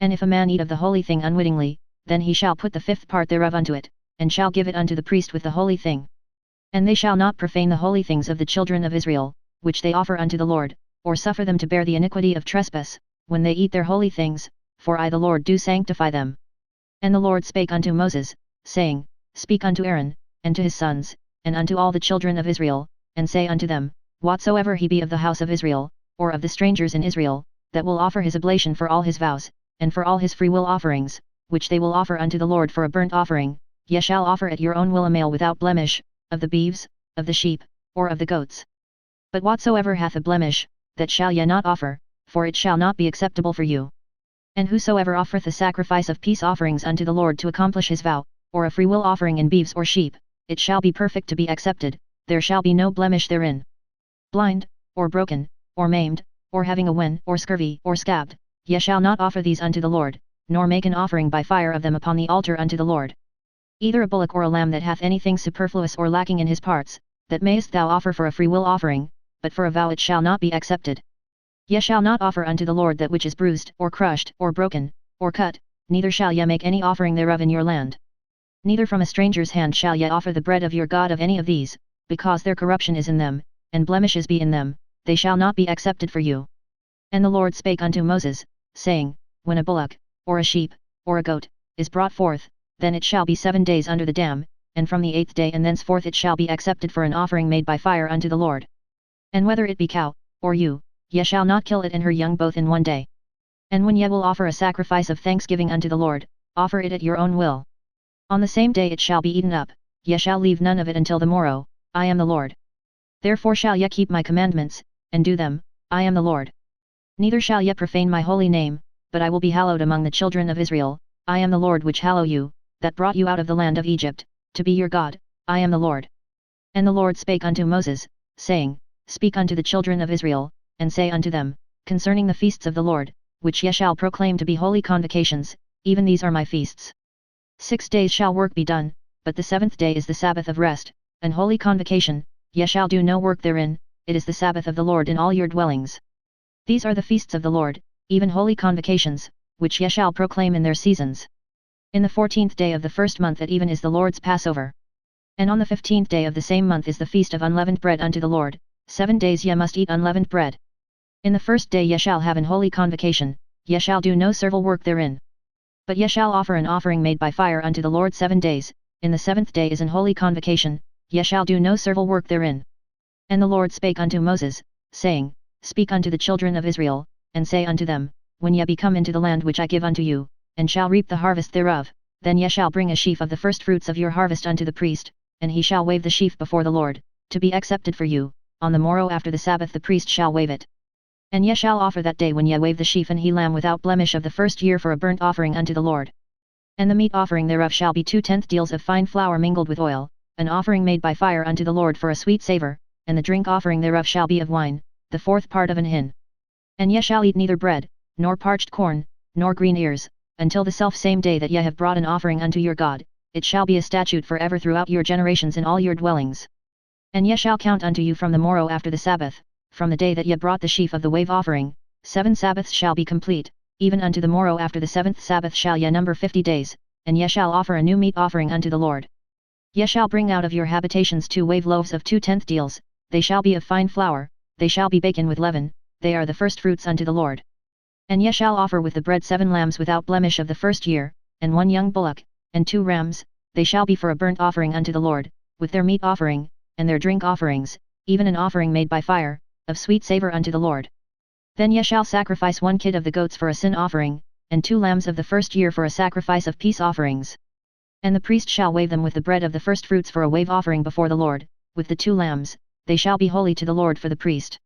A: And if a man eat of the holy thing unwittingly, then he shall put the fifth part thereof unto it, and shall give it unto the priest with the holy thing. And they shall not profane the holy things of the children of Israel, which they offer unto the Lord, or suffer them to bear the iniquity of trespass, when they eat their holy things, for I the Lord do sanctify them. And the Lord spake unto Moses, saying, Speak unto Aaron, and to his sons, and unto all the children of Israel, and say unto them, Whatsoever he be of the house of Israel, or of the strangers in Israel, that will offer his oblation for all his vows, and for all his freewill offerings, which they will offer unto the Lord for a burnt offering, ye shall offer at your own will a male without blemish, of the beeves, of the sheep, or of the goats. But whatsoever hath a blemish, that shall ye not offer, for it shall not be acceptable for you. And whosoever offereth a sacrifice of peace offerings unto the Lord to accomplish his vow, or a freewill offering in beeves or sheep, it shall be perfect to be accepted, there shall be no blemish therein. Blind, or broken, or maimed, or having a wen or scurvy or scabbed, ye shall not offer these unto the Lord, nor make an offering by fire of them upon the altar unto the Lord. Either a bullock or a lamb that hath anything superfluous or lacking in his parts, that mayest thou offer for a freewill offering, but for a vow it shall not be accepted. Ye shall not offer unto the Lord that which is bruised, or crushed, or broken, or cut, neither shall ye make any offering thereof in your land. Neither from a stranger's hand shall ye offer the bread of your God of any of these, because their corruption is in them, and blemishes be in them, they shall not be accepted for you. And the Lord spake unto Moses, saying, When a bullock, or a sheep, or a goat, is brought forth, then it shall be 7 days under the dam, and from the 8th day and thenceforth it shall be accepted for an offering made by fire unto the Lord. And whether it be cow, or ewe, ye shall not kill it and her young both in one day. And when ye will offer a sacrifice of thanksgiving unto the Lord, offer it at your own will. On the same day it shall be eaten up, ye shall leave none of it until the morrow. I am the Lord. Therefore shall ye keep my commandments, and do them. I am the Lord. Neither shall ye profane my holy name, but I will be hallowed among the children of Israel. I am the Lord which hallow you, that brought you out of the land of Egypt, to be your God. I am the Lord. And the Lord spake unto Moses, saying, Speak unto the children of Israel, and say unto them, Concerning the feasts of the Lord, which ye shall proclaim to be holy convocations, even these are my feasts. 6 days shall work be done, but the 7th day is the Sabbath of rest, an holy convocation. Ye shall do no work therein, it is the Sabbath of the Lord in all your dwellings. These are the feasts of the Lord, even holy convocations, which ye shall proclaim in their seasons. In the 14th day of the first month at even is the Lord's Passover. And on the 15th day of the same month is the feast of unleavened bread unto the Lord. 7 days ye must eat unleavened bread. In the first day ye shall have an holy convocation, ye shall do no servile work therein. But ye shall offer an offering made by fire unto the Lord 7 days, in the 7th day is an holy convocation, ye shall do no servile work therein. And the Lord spake unto Moses, saying, Speak unto the children of Israel, and say unto them, When ye be come into the land which I give unto you, and shall reap the harvest thereof, then ye shall bring a sheaf of the firstfruits of your harvest unto the priest, and he shall wave the sheaf before the Lord, to be accepted for you. On the morrow after the Sabbath the priest shall wave it. And ye shall offer that day when ye wave the sheaf an he lamb without blemish of the first year for a burnt offering unto the Lord. And the meat offering thereof shall be 2/10 deals of fine flour mingled with oil, an offering made by fire unto the Lord for a sweet savour, and the drink offering thereof shall be of wine, the 4th part of an hin. And ye shall eat neither bread, nor parched corn, nor green ears, until the selfsame day that ye have brought an offering unto your God. It shall be a statute for ever throughout your generations in all your dwellings. And ye shall count unto you from the morrow after the Sabbath, from the day that ye brought the sheaf of the wave offering, 7 Sabbaths shall be complete, even unto the morrow after the 7th Sabbath shall ye number 50 days, and ye shall offer a new meat offering unto the Lord. Ye shall bring out of your habitations 2 wave loaves of 2/10 deals, they shall be of fine flour, they shall be baken with leaven, they are the first fruits unto the Lord. And ye shall offer with the bread 7 lambs without blemish of the first year, and 1 young bullock, and 2 rams, they shall be for a burnt offering unto the Lord, with their meat offering, and their drink offerings, even an offering made by fire, of sweet savour unto the Lord. Then ye shall sacrifice 1 kid of the goats for a sin offering, and 2 lambs of the first year for a sacrifice of peace offerings. And the priest shall wave them with the bread of the first fruits for a wave offering before the Lord, with the 2 lambs, they shall be holy to the Lord for the priest.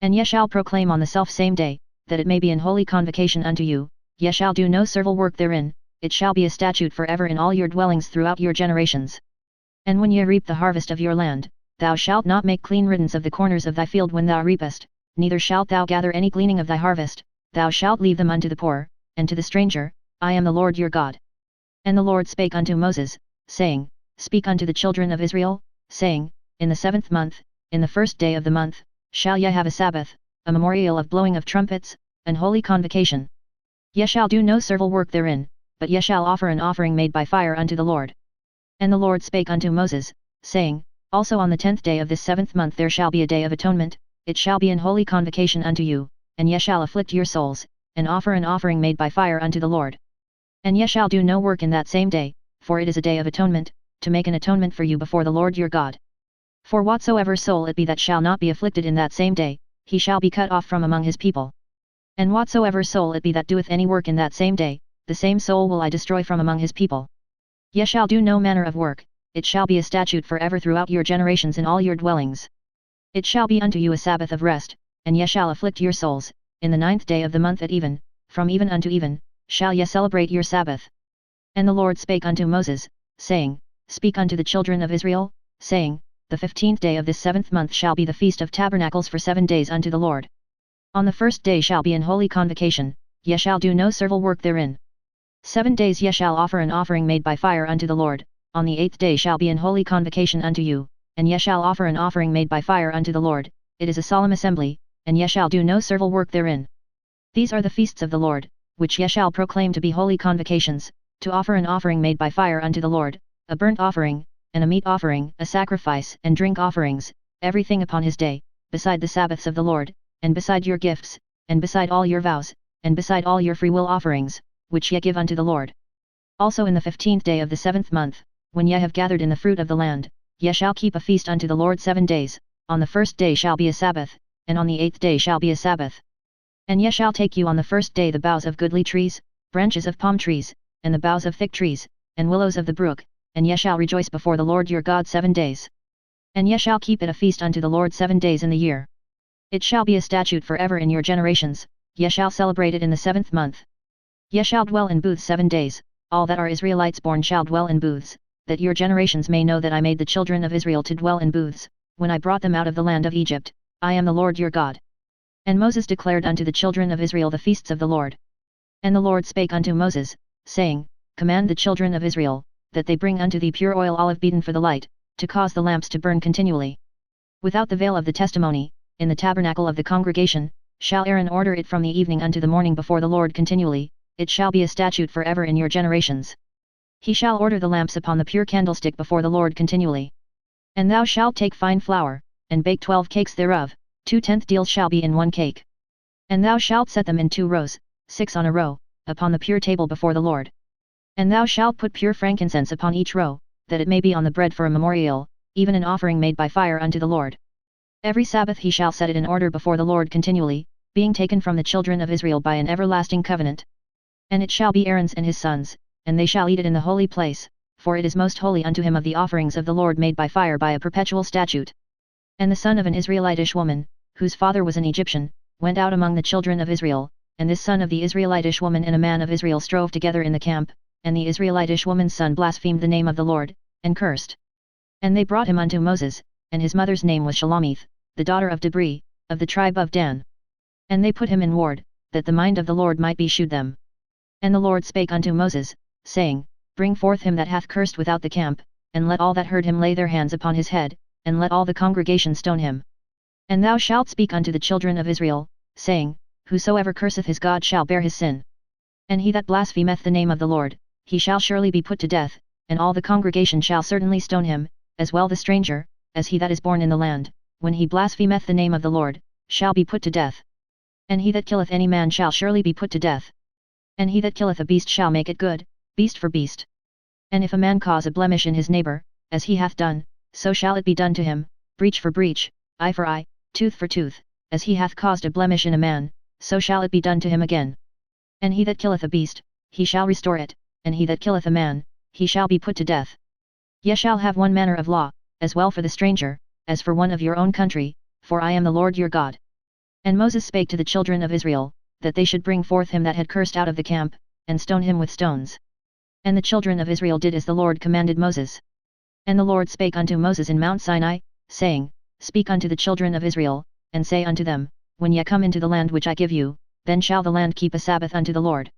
A: And ye shall proclaim on the selfsame day, that it may be an holy convocation unto you, ye shall do no servile work therein, it shall be a statute for ever in all your dwellings throughout your generations. And when ye reap the harvest of your land, thou shalt not make clean riddance of the corners of thy field when thou reapest, neither shalt thou gather any gleaning of thy harvest, thou shalt leave them unto the poor, and to the stranger. I am the Lord your God. And the Lord spake unto Moses, saying, Speak unto the children of Israel, saying, In the 7th month, in the 1st day of the month, shall ye have a Sabbath, a memorial of blowing of trumpets, an holy convocation. Ye shall do no servile work therein, but ye shall offer an offering made by fire unto the Lord. And the Lord spake unto Moses, saying, Also on the 10th day of this 7th month there shall be a day of atonement, it shall be an holy convocation unto you, and ye shall afflict your souls, and offer an offering made by fire unto the Lord. And ye shall do no work in that same day, for it is a day of atonement, to make an atonement for you before the Lord your God. For whatsoever soul it be that shall not be afflicted in that same day, he shall be cut off from among his people. And whatsoever soul it be that doeth any work in that same day, the same soul will I destroy from among his people. Ye shall do no manner of work, it shall be a statute for ever throughout your generations in all your dwellings. It shall be unto you a Sabbath of rest, and ye shall afflict your souls, in the 9th day of the month at even, from even unto even, shall ye celebrate your Sabbath. And the Lord spake unto Moses, saying, Speak unto the children of Israel, saying, The 15th day of this 7th month shall be the Feast of Tabernacles for 7 days unto the Lord. On the 1st day shall be an holy convocation, ye shall do no servile work therein. 7 days ye shall offer an offering made by fire unto the Lord, on the 8th day shall be an holy convocation unto you, and ye shall offer an offering made by fire unto the Lord, it is a solemn assembly, and ye shall do no servile work therein. These are the feasts of the Lord, which ye shall proclaim to be holy convocations, to offer an offering made by fire unto the Lord, a burnt offering, and a meat offering, a sacrifice and drink offerings, everything upon his day, beside the Sabbaths of the Lord, and beside your gifts, and beside all your vows, and beside all your freewill offerings, which ye give unto the Lord. Also in the 15th day of the 7th month, when ye have gathered in the fruit of the land, ye shall keep a feast unto the Lord 7 days, on the 1st day shall be a Sabbath, and on the 8th day shall be a Sabbath. And ye shall take you on the 1st day the boughs of goodly trees, branches of palm trees, and the boughs of thick trees, and willows of the brook, and ye shall rejoice before the Lord your God 7 days. And ye shall keep it a feast unto the Lord 7 days in the year. It shall be a statute for ever in your generations, ye shall celebrate it in the 7th month. Ye shall dwell in booths 7 days, all that are Israelites born shall dwell in booths, that your generations may know that I made the children of Israel to dwell in booths, when I brought them out of the land of Egypt. I am the Lord your God. And Moses declared unto the children of Israel the feasts of the Lord. And the Lord spake unto Moses, saying, Command the children of Israel, that they bring unto thee pure oil olive beaten for the light, to cause the lamps to burn continually. Without the veil of the testimony, in the tabernacle of the congregation, shall Aaron order it from the evening unto the morning before the Lord continually, it shall be a statute for ever in your generations. He shall order the lamps upon the pure candlestick before the Lord continually. And thou shalt take fine flour, and bake 12 cakes thereof, 2/10 deals shall be in 1 cake. And thou shalt set them in 2 rows, 6 on a row, upon the pure table before the Lord. And thou shalt put pure frankincense upon each row, that it may be on the bread for a memorial, even an offering made by fire unto the Lord. Every Sabbath he shall set it in order before the Lord continually, being taken from the children of Israel by an everlasting covenant. And it shall be Aaron's and his sons, and they shall eat it in the holy place, for it is most holy unto him of the offerings of the Lord made by fire by a perpetual statute. And the son of an Israelitish woman, whose father was an Egyptian, went out among the children of Israel, and this son of the Israelitish woman and a man of Israel strove together in the camp, and the Israelitish woman's son blasphemed the name of the Lord, and cursed. And they brought him unto Moses, and his mother's name was Shelomith, the daughter of Debri, of the tribe of Dan. And they put him in ward, that the mind of the Lord might be shewed them. And the Lord spake unto Moses, saying, Bring forth him that hath cursed without the camp, and let all that heard him lay their hands upon his head, and let all the congregation stone him. And thou shalt speak unto the children of Israel, saying, Whosoever curseth his God shall bear his sin. And he that blasphemeth the name of the Lord, he shall surely be put to death, and all the congregation shall certainly stone him, as well the stranger, as he that is born in the land, when he blasphemeth the name of the Lord, shall be put to death. And he that killeth any man shall surely be put to death. And he that killeth a beast shall make it good, beast for beast. And if a man cause a blemish in his neighbor, as he hath done, so shall it be done to him, breach for breach, eye for eye, tooth for tooth, as he hath caused a blemish in a man, so shall it be done to him again. And he that killeth a beast, he shall restore it, and he that killeth a man, he shall be put to death. Ye shall have one manner of law, as well for the stranger, as for one of your own country, for I am the Lord your God. And Moses spake to the children of Israel, that they should bring forth him that had cursed out of the camp, and stone him with stones. And the children of Israel did as the Lord commanded Moses. And the Lord spake unto Moses in Mount Sinai, saying, Speak unto the children of Israel, and say unto them, When ye come into the land which I give you, then shall the land keep a Sabbath unto the Lord.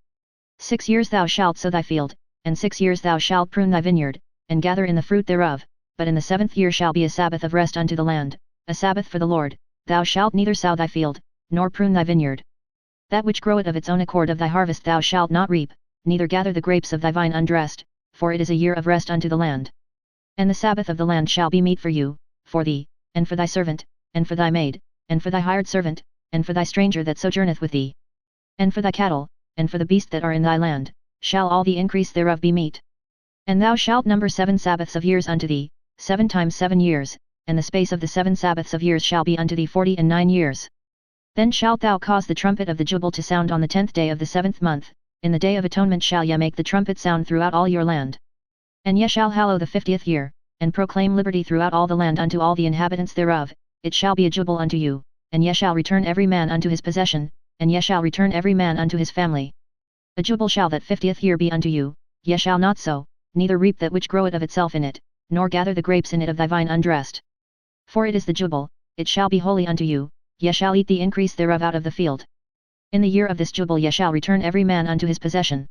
A: 6 years thou shalt sow thy field, and 6 years thou shalt prune thy vineyard, and gather in the fruit thereof, but in the 7th year shall be a Sabbath of rest unto the land, a Sabbath for the Lord. Thou shalt neither sow thy field, nor prune thy vineyard. That which groweth of its own accord of thy harvest thou shalt not reap, neither gather the grapes of thy vine undressed, for it is a year of rest unto the land. And the Sabbath of the land shall be meat for you, for thee, and for thy servant, and for thy maid, and for thy hired servant, and for thy stranger that sojourneth with thee. And for thy cattle, and for the beasts that are in thy land, shall all the increase thereof be meat. And thou shalt number 7 Sabbaths of years unto thee, 7 times 7 years, and the space of the 7 Sabbaths of years shall be unto thee 49 years. Then shalt thou cause the trumpet of the jubile to sound on the 10th day of the 7th month, in the day of atonement shall ye make the trumpet sound throughout all your land. And ye shall hallow the 50th year, and proclaim liberty throughout all the land unto all the inhabitants thereof, it shall be a jubile unto you, and ye shall return every man unto his possession, and ye shall return every man unto his family. A jubile shall that 50th year be unto you, ye shall not sow, neither reap that which groweth of itself in it, nor gather the grapes in it of thy vine undressed. For it is the jubile, it shall be holy unto you, ye shall eat the increase thereof out of the field. In the year of this jubile ye shall return every man unto his possession.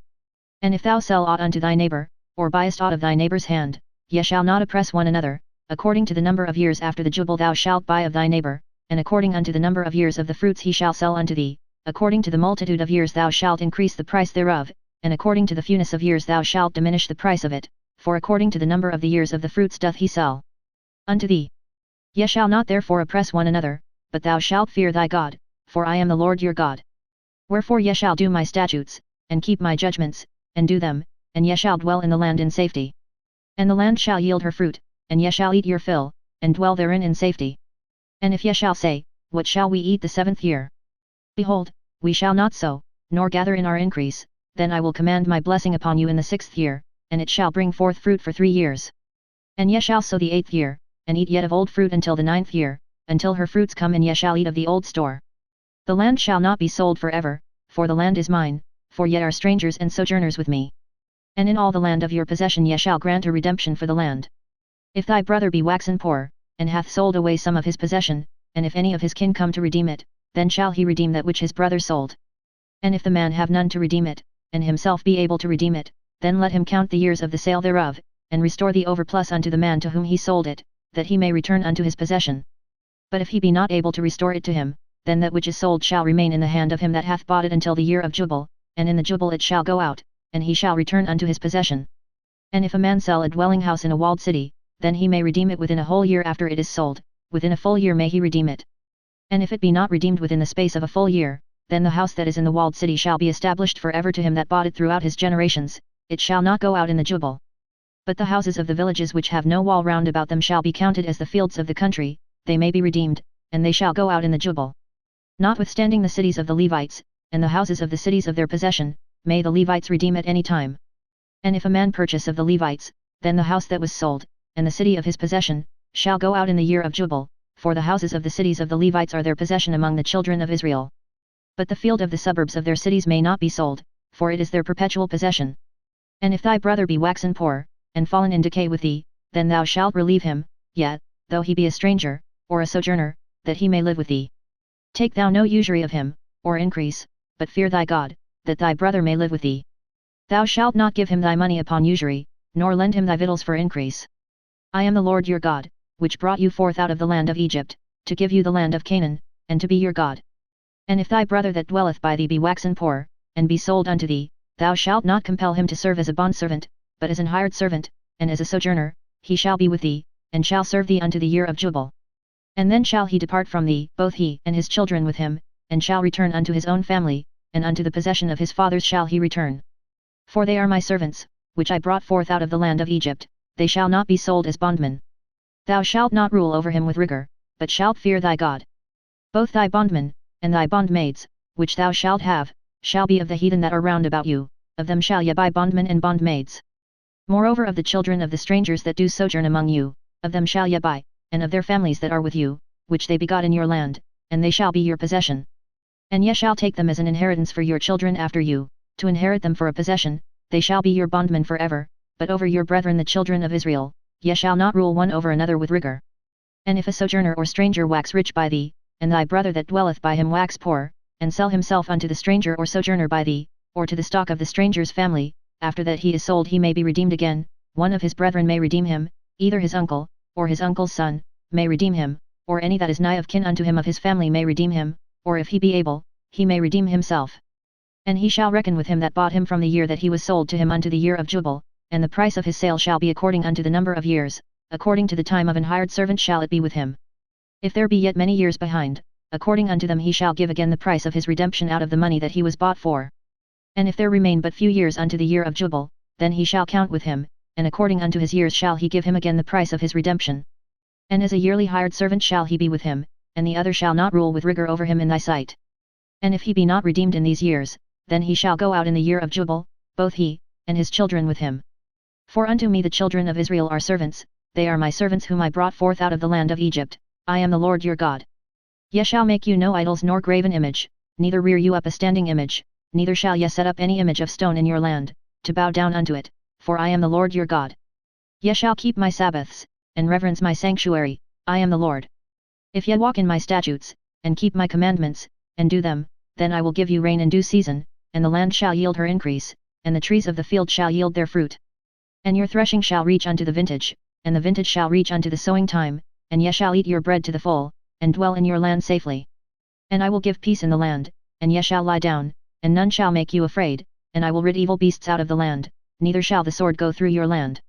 A: And if thou sell aught unto thy neighbor, or buyest aught of thy neighbor's hand, ye shall not oppress one another, according to the number of years after the jubile thou shalt buy of thy neighbor, and according unto the number of years of the fruits he shall sell unto thee, according to the multitude of years thou shalt increase the price thereof, and according to the fewness of years thou shalt diminish the price of it, for according to the number of the years of the fruits doth he sell unto thee. Ye shall not therefore oppress one another, but thou shalt fear thy God, for I am the Lord your God. Wherefore ye shall do my statutes, and keep my judgments, and do them, and ye shall dwell in the land in safety. And the land shall yield her fruit, and ye shall eat your fill, and dwell therein in safety. And if ye shall say, What shall we eat the 7th year? Behold, we shall not sow, nor gather in our increase, then I will command my blessing upon you in the 6th year, and it shall bring forth fruit for 3 years. And ye shall sow the 8th year, and eat yet of old fruit until the 9th year, until her fruits come, and ye shall eat of the old store. The land shall not be sold forever, for the land is mine, for ye are strangers and sojourners with me. And in all the land of your possession ye shall grant a redemption for the land. If thy brother be waxen poor, and hath sold away some of his possession, and if any of his kin come to redeem it, then shall he redeem that which his brother sold. And if the man have none to redeem it, and himself be able to redeem it, then let him count the years of the sale thereof, and restore the overplus unto the man to whom he sold it, that he may return unto his possession. But if he be not able to restore it to him, then that which is sold shall remain in the hand of him that hath bought it until the year of jubile, and in the jubile it shall go out, and he shall return unto his possession. And if a man sell a dwelling house in a walled city, then he may redeem it within a whole year after it is sold, within a full year may he redeem it. And if it be not redeemed within the space of a full year, then the house that is in the walled city shall be established for ever to him that bought it throughout his generations, it shall not go out in the jubile. But the houses of the villages which have no wall round about them shall be counted as the fields of the country, they may be redeemed, and they shall go out in the jubile. Notwithstanding the cities of the Levites, and the houses of the cities of their possession, may the Levites redeem at any time. And if a man purchase of the Levites, then the house that was sold, and the city of his possession, shall go out in the year of Jubile, for the houses of the cities of the Levites are their possession among the children of Israel. But the field of the suburbs of their cities may not be sold, for it is their perpetual possession. And if thy brother be waxen poor, and fallen in decay with thee, then thou shalt relieve him, yet, though he be a stranger, or a sojourner, that he may live with thee. Take thou no usury of him, or increase, but fear thy God, that thy brother may live with thee. Thou shalt not give him thy money upon usury, nor lend him thy victuals for increase. I am the Lord your God, which brought you forth out of the land of Egypt, to give you the land of Canaan, and to be your God. And if thy brother that dwelleth by thee be waxen poor, and be sold unto thee, thou shalt not compel him to serve as a bondservant, but as an hired servant, and as a sojourner, he shall be with thee, and shall serve thee unto the year of Jubile. And then shall he depart from thee, both he and his children with him, and shall return unto his own family, and unto the possession of his fathers shall he return. For they are my servants, which I brought forth out of the land of Egypt, they shall not be sold as bondmen. Thou shalt not rule over him with rigor, but shalt fear thy God. Both thy bondmen, and thy bondmaids, which thou shalt have, shall be of the heathen that are round about you, of them shall ye buy bondmen and bondmaids. Moreover of the children of the strangers that do sojourn among you, of them shall ye buy, and of their families that are with you, which they begot in your land, and they shall be your possession. And ye shall take them as an inheritance for your children after you, to inherit them for a possession, they shall be your bondmen forever, but over your brethren the children of Israel, ye shall not rule one over another with rigor. And if a sojourner or stranger wax rich by thee, and thy brother that dwelleth by him wax poor, and sell himself unto the stranger or sojourner by thee, or to the stock of the stranger's family, after that he is sold he may be redeemed again, one of his brethren may redeem him, either his uncle, or his uncle's son, may redeem him, or any that is nigh of kin unto him of his family may redeem him, or if he be able, he may redeem himself. And he shall reckon with him that bought him from the year that he was sold to him unto the year of Jubile, and the price of his sale shall be according unto the number of years, according to the time of an hired servant shall it be with him. If there be yet many years behind, according unto them he shall give again the price of his redemption out of the money that he was bought for. And if there remain but few years unto the year of Jubile, then he shall count with him, and according unto his years shall he give him again the price of his redemption. And as a yearly hired servant shall he be with him, and the other shall not rule with rigor over him in thy sight. And if he be not redeemed in these years, then he shall go out in the year of Jubile, both he, and his children with him. For unto me the children of Israel are servants, they are my servants whom I brought forth out of the land of Egypt, I am the Lord your God. Ye shall make you no idols nor graven image, neither rear you up a standing image, neither shall ye set up any image of stone in your land, to bow down unto it, for I am the Lord your God. Ye shall keep my Sabbaths, and reverence my sanctuary, I am the Lord. If ye walk in my statutes, and keep my commandments, and do them, then I will give you rain in due season, and the land shall yield her increase, and the trees of the field shall yield their fruit. And your threshing shall reach unto the vintage, and the vintage shall reach unto the sowing time, and ye shall eat your bread to the full, and dwell in your land safely. And I will give peace in the land, and ye shall lie down, and none shall make you afraid, and I will rid evil beasts out of the land, neither shall the sword go through your land.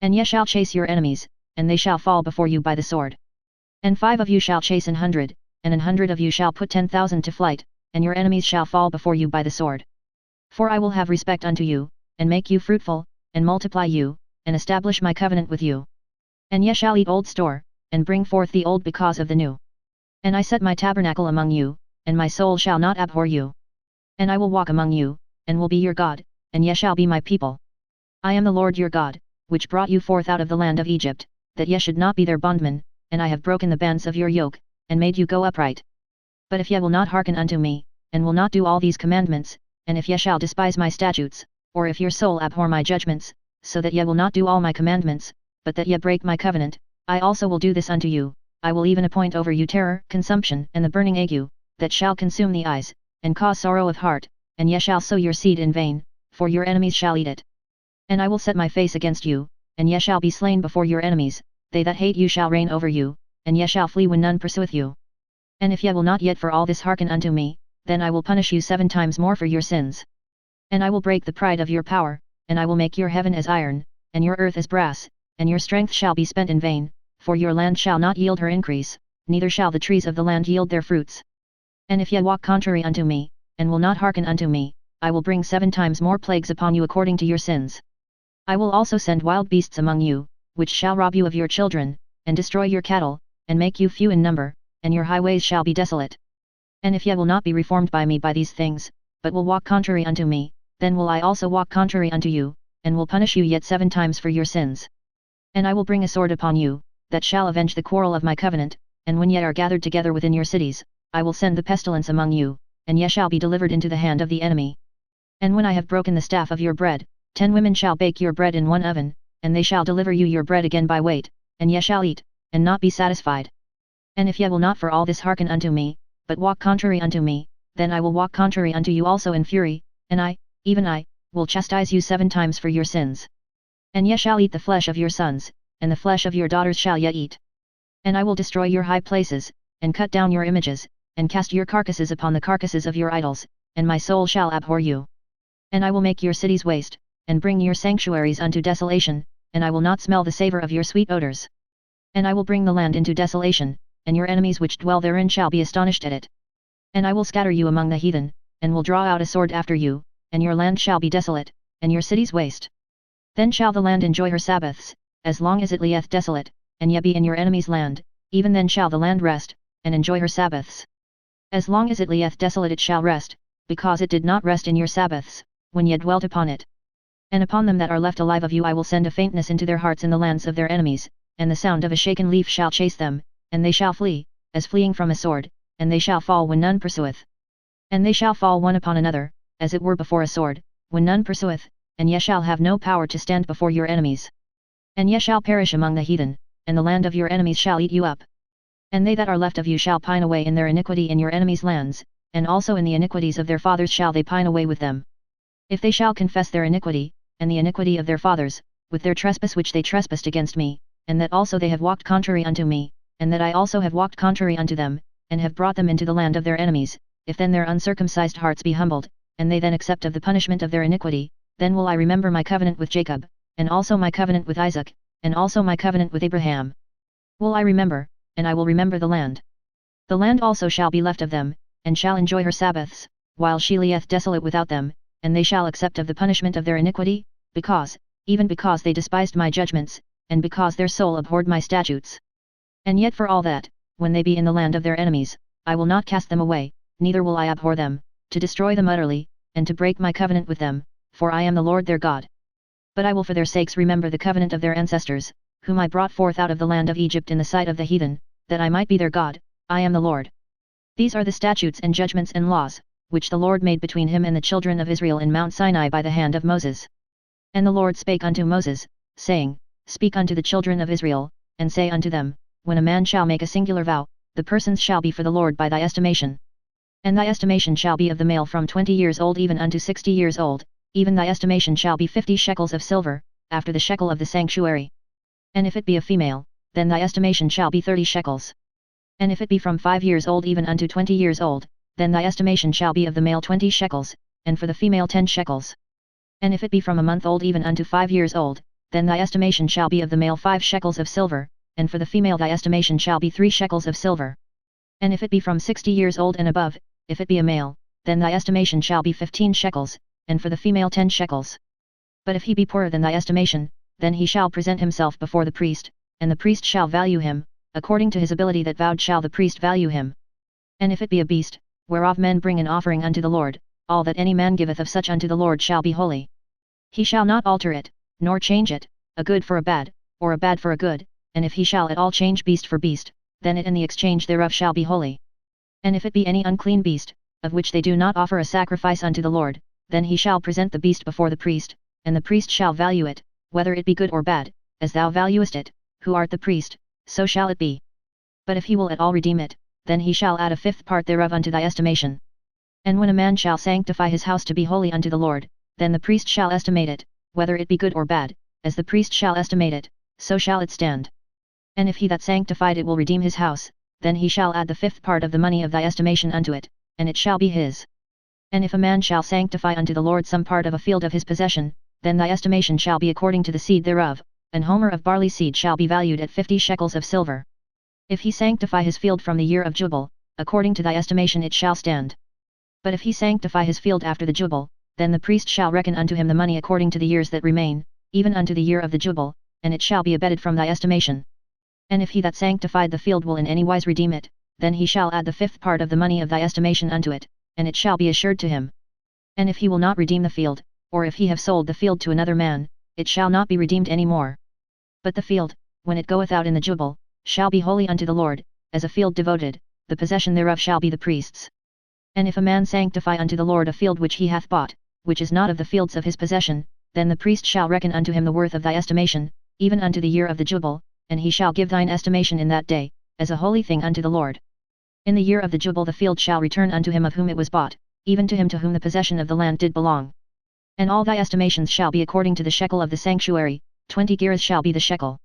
A: And ye shall chase your enemies, and they shall fall before you by the sword. And 5 of you shall chase 100, and 100 of you shall put 10,000 to flight, and your enemies shall fall before you by the sword. For I will have respect unto you, and make you fruitful, and multiply you, and establish my covenant with you. And ye shall eat old store, and bring forth the old because of the new. And I set my tabernacle among you, and my soul shall not abhor you. And I will walk among you, and will be your God, and ye shall be my people. I am the Lord your God, which brought you forth out of the land of Egypt, that ye should not be their bondmen, and I have broken the bands of your yoke, and made you go upright. But if ye will not hearken unto me, and will not do all these commandments, and if ye shall despise my statutes, or if your soul abhor my judgments, so that ye will not do all my commandments, but that ye break my covenant, I also will do this unto you, I will even appoint over you terror, consumption, and the burning ague, that shall consume the eyes, and cause sorrow of heart, and ye shall sow your seed in vain, for your enemies shall eat it. And I will set my face against you, and ye shall be slain before your enemies, they that hate you shall reign over you, and ye shall flee when none pursueth you. And if ye will not yet for all this hearken unto me, then I will punish you 7 times more for your sins. And I will break the pride of your power, and I will make your heaven as iron, and your earth as brass, and your strength shall be spent in vain, for your land shall not yield her increase, neither shall the trees of the land yield their fruits. And if ye walk contrary unto me, and will not hearken unto me, I will bring 7 times more plagues upon you according to your sins. I will also send wild beasts among you, which shall rob you of your children, and destroy your cattle, and make you few in number, and your highways shall be desolate. And if ye will not be reformed by me by these things, but will walk contrary unto me, then will I also walk contrary unto you, and will punish you yet 7 times for your sins. And I will bring a sword upon you, that shall avenge the quarrel of my covenant, and when ye are gathered together within your cities, I will send the pestilence among you, and ye shall be delivered into the hand of the enemy. And when I have broken the staff of your bread, 10 women shall bake your bread in one oven, and they shall deliver you your bread again by weight, and ye shall eat, and not be satisfied. And if ye will not for all this hearken unto me, but walk contrary unto me, then I will walk contrary unto you also in fury, and I, even I, will chastise you 7 times for your sins. And ye shall eat the flesh of your sons, and the flesh of your daughters shall ye eat. And I will destroy your high places, and cut down your images, and cast your carcasses upon the carcasses of your idols, and my soul shall abhor you. And I will make your cities waste, and bring your sanctuaries unto desolation, and I will not smell the savour of your sweet odours. And I will bring the land into desolation, and your enemies which dwell therein shall be astonished at it. And I will scatter you among the heathen, and will draw out a sword after you, and your land shall be desolate, and your cities waste. Then shall the land enjoy her Sabbaths, as long as it lieth desolate, and ye be in your enemy's land, even then shall the land rest, and enjoy her Sabbaths. As long as it lieth desolate it shall rest, because it did not rest in your Sabbaths, when ye dwelt upon it. And upon them that are left alive of you I will send a faintness into their hearts in the lands of their enemies, and the sound of a shaken leaf shall chase them, and they shall flee, as fleeing from a sword, and they shall fall when none pursueth. And they shall fall one upon another, as it were before a sword, when none pursueth, and ye shall have no power to stand before your enemies. And ye shall perish among the heathen, and the land of your enemies shall eat you up. And they that are left of you shall pine away in their iniquity in your enemies' lands, and also in the iniquities of their fathers shall they pine away with them. If they shall confess their iniquity, and the iniquity of their fathers, with their trespass which they trespassed against me, and that also they have walked contrary unto me, and that I also have walked contrary unto them, and have brought them into the land of their enemies, if then their uncircumcised hearts be humbled, and they then accept of the punishment of their iniquity, then will I remember my covenant with Jacob, and also my covenant with Isaac, and also my covenant with Abraham. Will I remember, and I will remember the land. The land also shall be left of them, and shall enjoy her Sabbaths, while she lieth desolate without them, and they shall accept of the punishment of their iniquity, even because they despised my judgments, and because their soul abhorred my statutes. And yet for all that, when they be in the land of their enemies, I will not cast them away, neither will I abhor them, to destroy them utterly, and to break my covenant with them, for I am the Lord their God. But I will for their sakes remember the covenant of their ancestors, whom I brought forth out of the land of Egypt in the sight of the heathen, that I might be their God, I am the Lord. These are the statutes and judgments and laws, which the Lord made between him and the children of Israel in Mount Sinai by the hand of Moses. And the Lord spake unto Moses, saying, Speak unto the children of Israel, and say unto them, When a man shall make a singular vow, the persons shall be for the Lord by thy estimation. And thy estimation shall be of the male from 20 years old even unto 60 years old, even thy estimation shall be 50 shekels of silver, after the shekel of the sanctuary. And if it be a female, then thy estimation shall be 30 shekels. And if it be from 5 years old even unto 20 years old, then thy estimation shall be of the male 20 shekels, and for the female 10 shekels. And if it be from a month old even unto 5 years old, then thy estimation shall be of the male 5 shekels of silver, and for the female thy estimation shall be 3 shekels of silver. And if it be from 60 years old and above, if it be a male, then thy estimation shall be 15 shekels, and for the female 10 shekels. But if he be poorer than thy estimation, then he shall present himself before the priest, and the priest shall value him, according to his ability that vowed shall the priest value him. And if it be a beast, whereof men bring an offering unto the Lord, all that any man giveth of such unto the Lord shall be holy. He shall not alter it, nor change it, a good for a bad, or a bad for a good, and if he shall at all change beast for beast, then it and the exchange thereof shall be holy. And if it be any unclean beast, of which they do not offer a sacrifice unto the Lord, then he shall present the beast before the priest, and the priest shall value it, whether it be good or bad, as thou valuest it, who art the priest, so shall it be. But if he will at all redeem it, then he shall add a 5th part thereof unto thy estimation. And when a man shall sanctify his house to be holy unto the Lord, then the priest shall estimate it, whether it be good or bad, as the priest shall estimate it, so shall it stand. And if he that sanctified it will redeem his house, then he shall add the 5th part of the money of thy estimation unto it, and it shall be his. And if a man shall sanctify unto the Lord some part of a field of his possession, then thy estimation shall be according to the seed thereof, an homer of barley seed shall be valued at 50 shekels of silver. If he sanctify his field from the year of Jubile, according to thy estimation it shall stand. But if he sanctify his field after the Jubile, then the priest shall reckon unto him the money according to the years that remain, even unto the year of the Jubile, and it shall be abated from thy estimation. And if he that sanctified the field will in any wise redeem it, then he shall add the 5th part of the money of thy estimation unto it, and it shall be assured to him. And if he will not redeem the field, or if he have sold the field to another man, it shall not be redeemed any more. But the field, when it goeth out in the jubile, shall be holy unto the Lord, as a field devoted, the possession thereof shall be the priest's. And if a man sanctify unto the Lord a field which he hath bought, which is not of the fields of his possession, then the priest shall reckon unto him the worth of thy estimation, even unto the year of the jubile, and he shall give thine estimation in that day, as a holy thing unto the Lord. In the year of the jubile the field shall return unto him of whom it was bought, even to him to whom the possession of the land did belong. And all thy estimations shall be according to the shekel of the sanctuary, 20 gerahs shall be the shekel.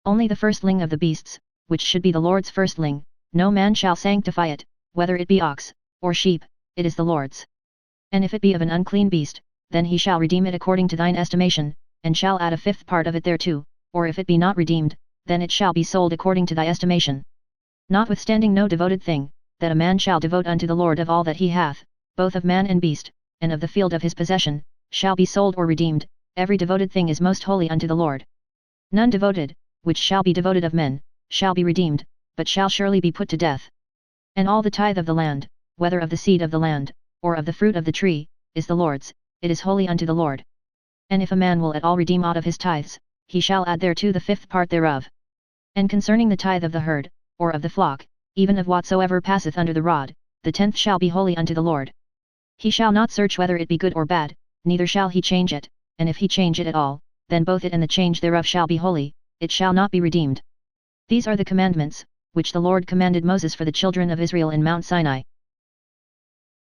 A: Only the firstling of the beasts, which should be the Lord's firstling, no man shall sanctify it, whether it be ox, or sheep, it is the Lord's. And if it be of an unclean beast, then he shall redeem it according to thine estimation, and shall add a fifth part of it thereto, or if it be not redeemed, then it shall be sold according to thy estimation. Notwithstanding no devoted thing, that a man shall devote unto the Lord of all that he hath, both of man and beast, and of the field of his possession, shall be sold or redeemed, every devoted thing is most holy unto the Lord. None devoted, which shall be devoted of men, shall be redeemed, but shall surely be put to death. And all the tithe of the land, whether of the seed of the land, or of the fruit of the tree, is the Lord's, it is holy unto the Lord. And if a man will at all redeem aught of his tithes, he shall add thereto the fifth part thereof. And concerning the tithe of the herd, or of the flock, even of whatsoever passeth under the rod, the 10th shall be holy unto the Lord. He shall not search whether it be good or bad, neither shall he change it, and if he change it at all, then both it and the change thereof shall be holy, it shall not be redeemed. These are the commandments, which the Lord commanded Moses for the children of Israel in Mount Sinai.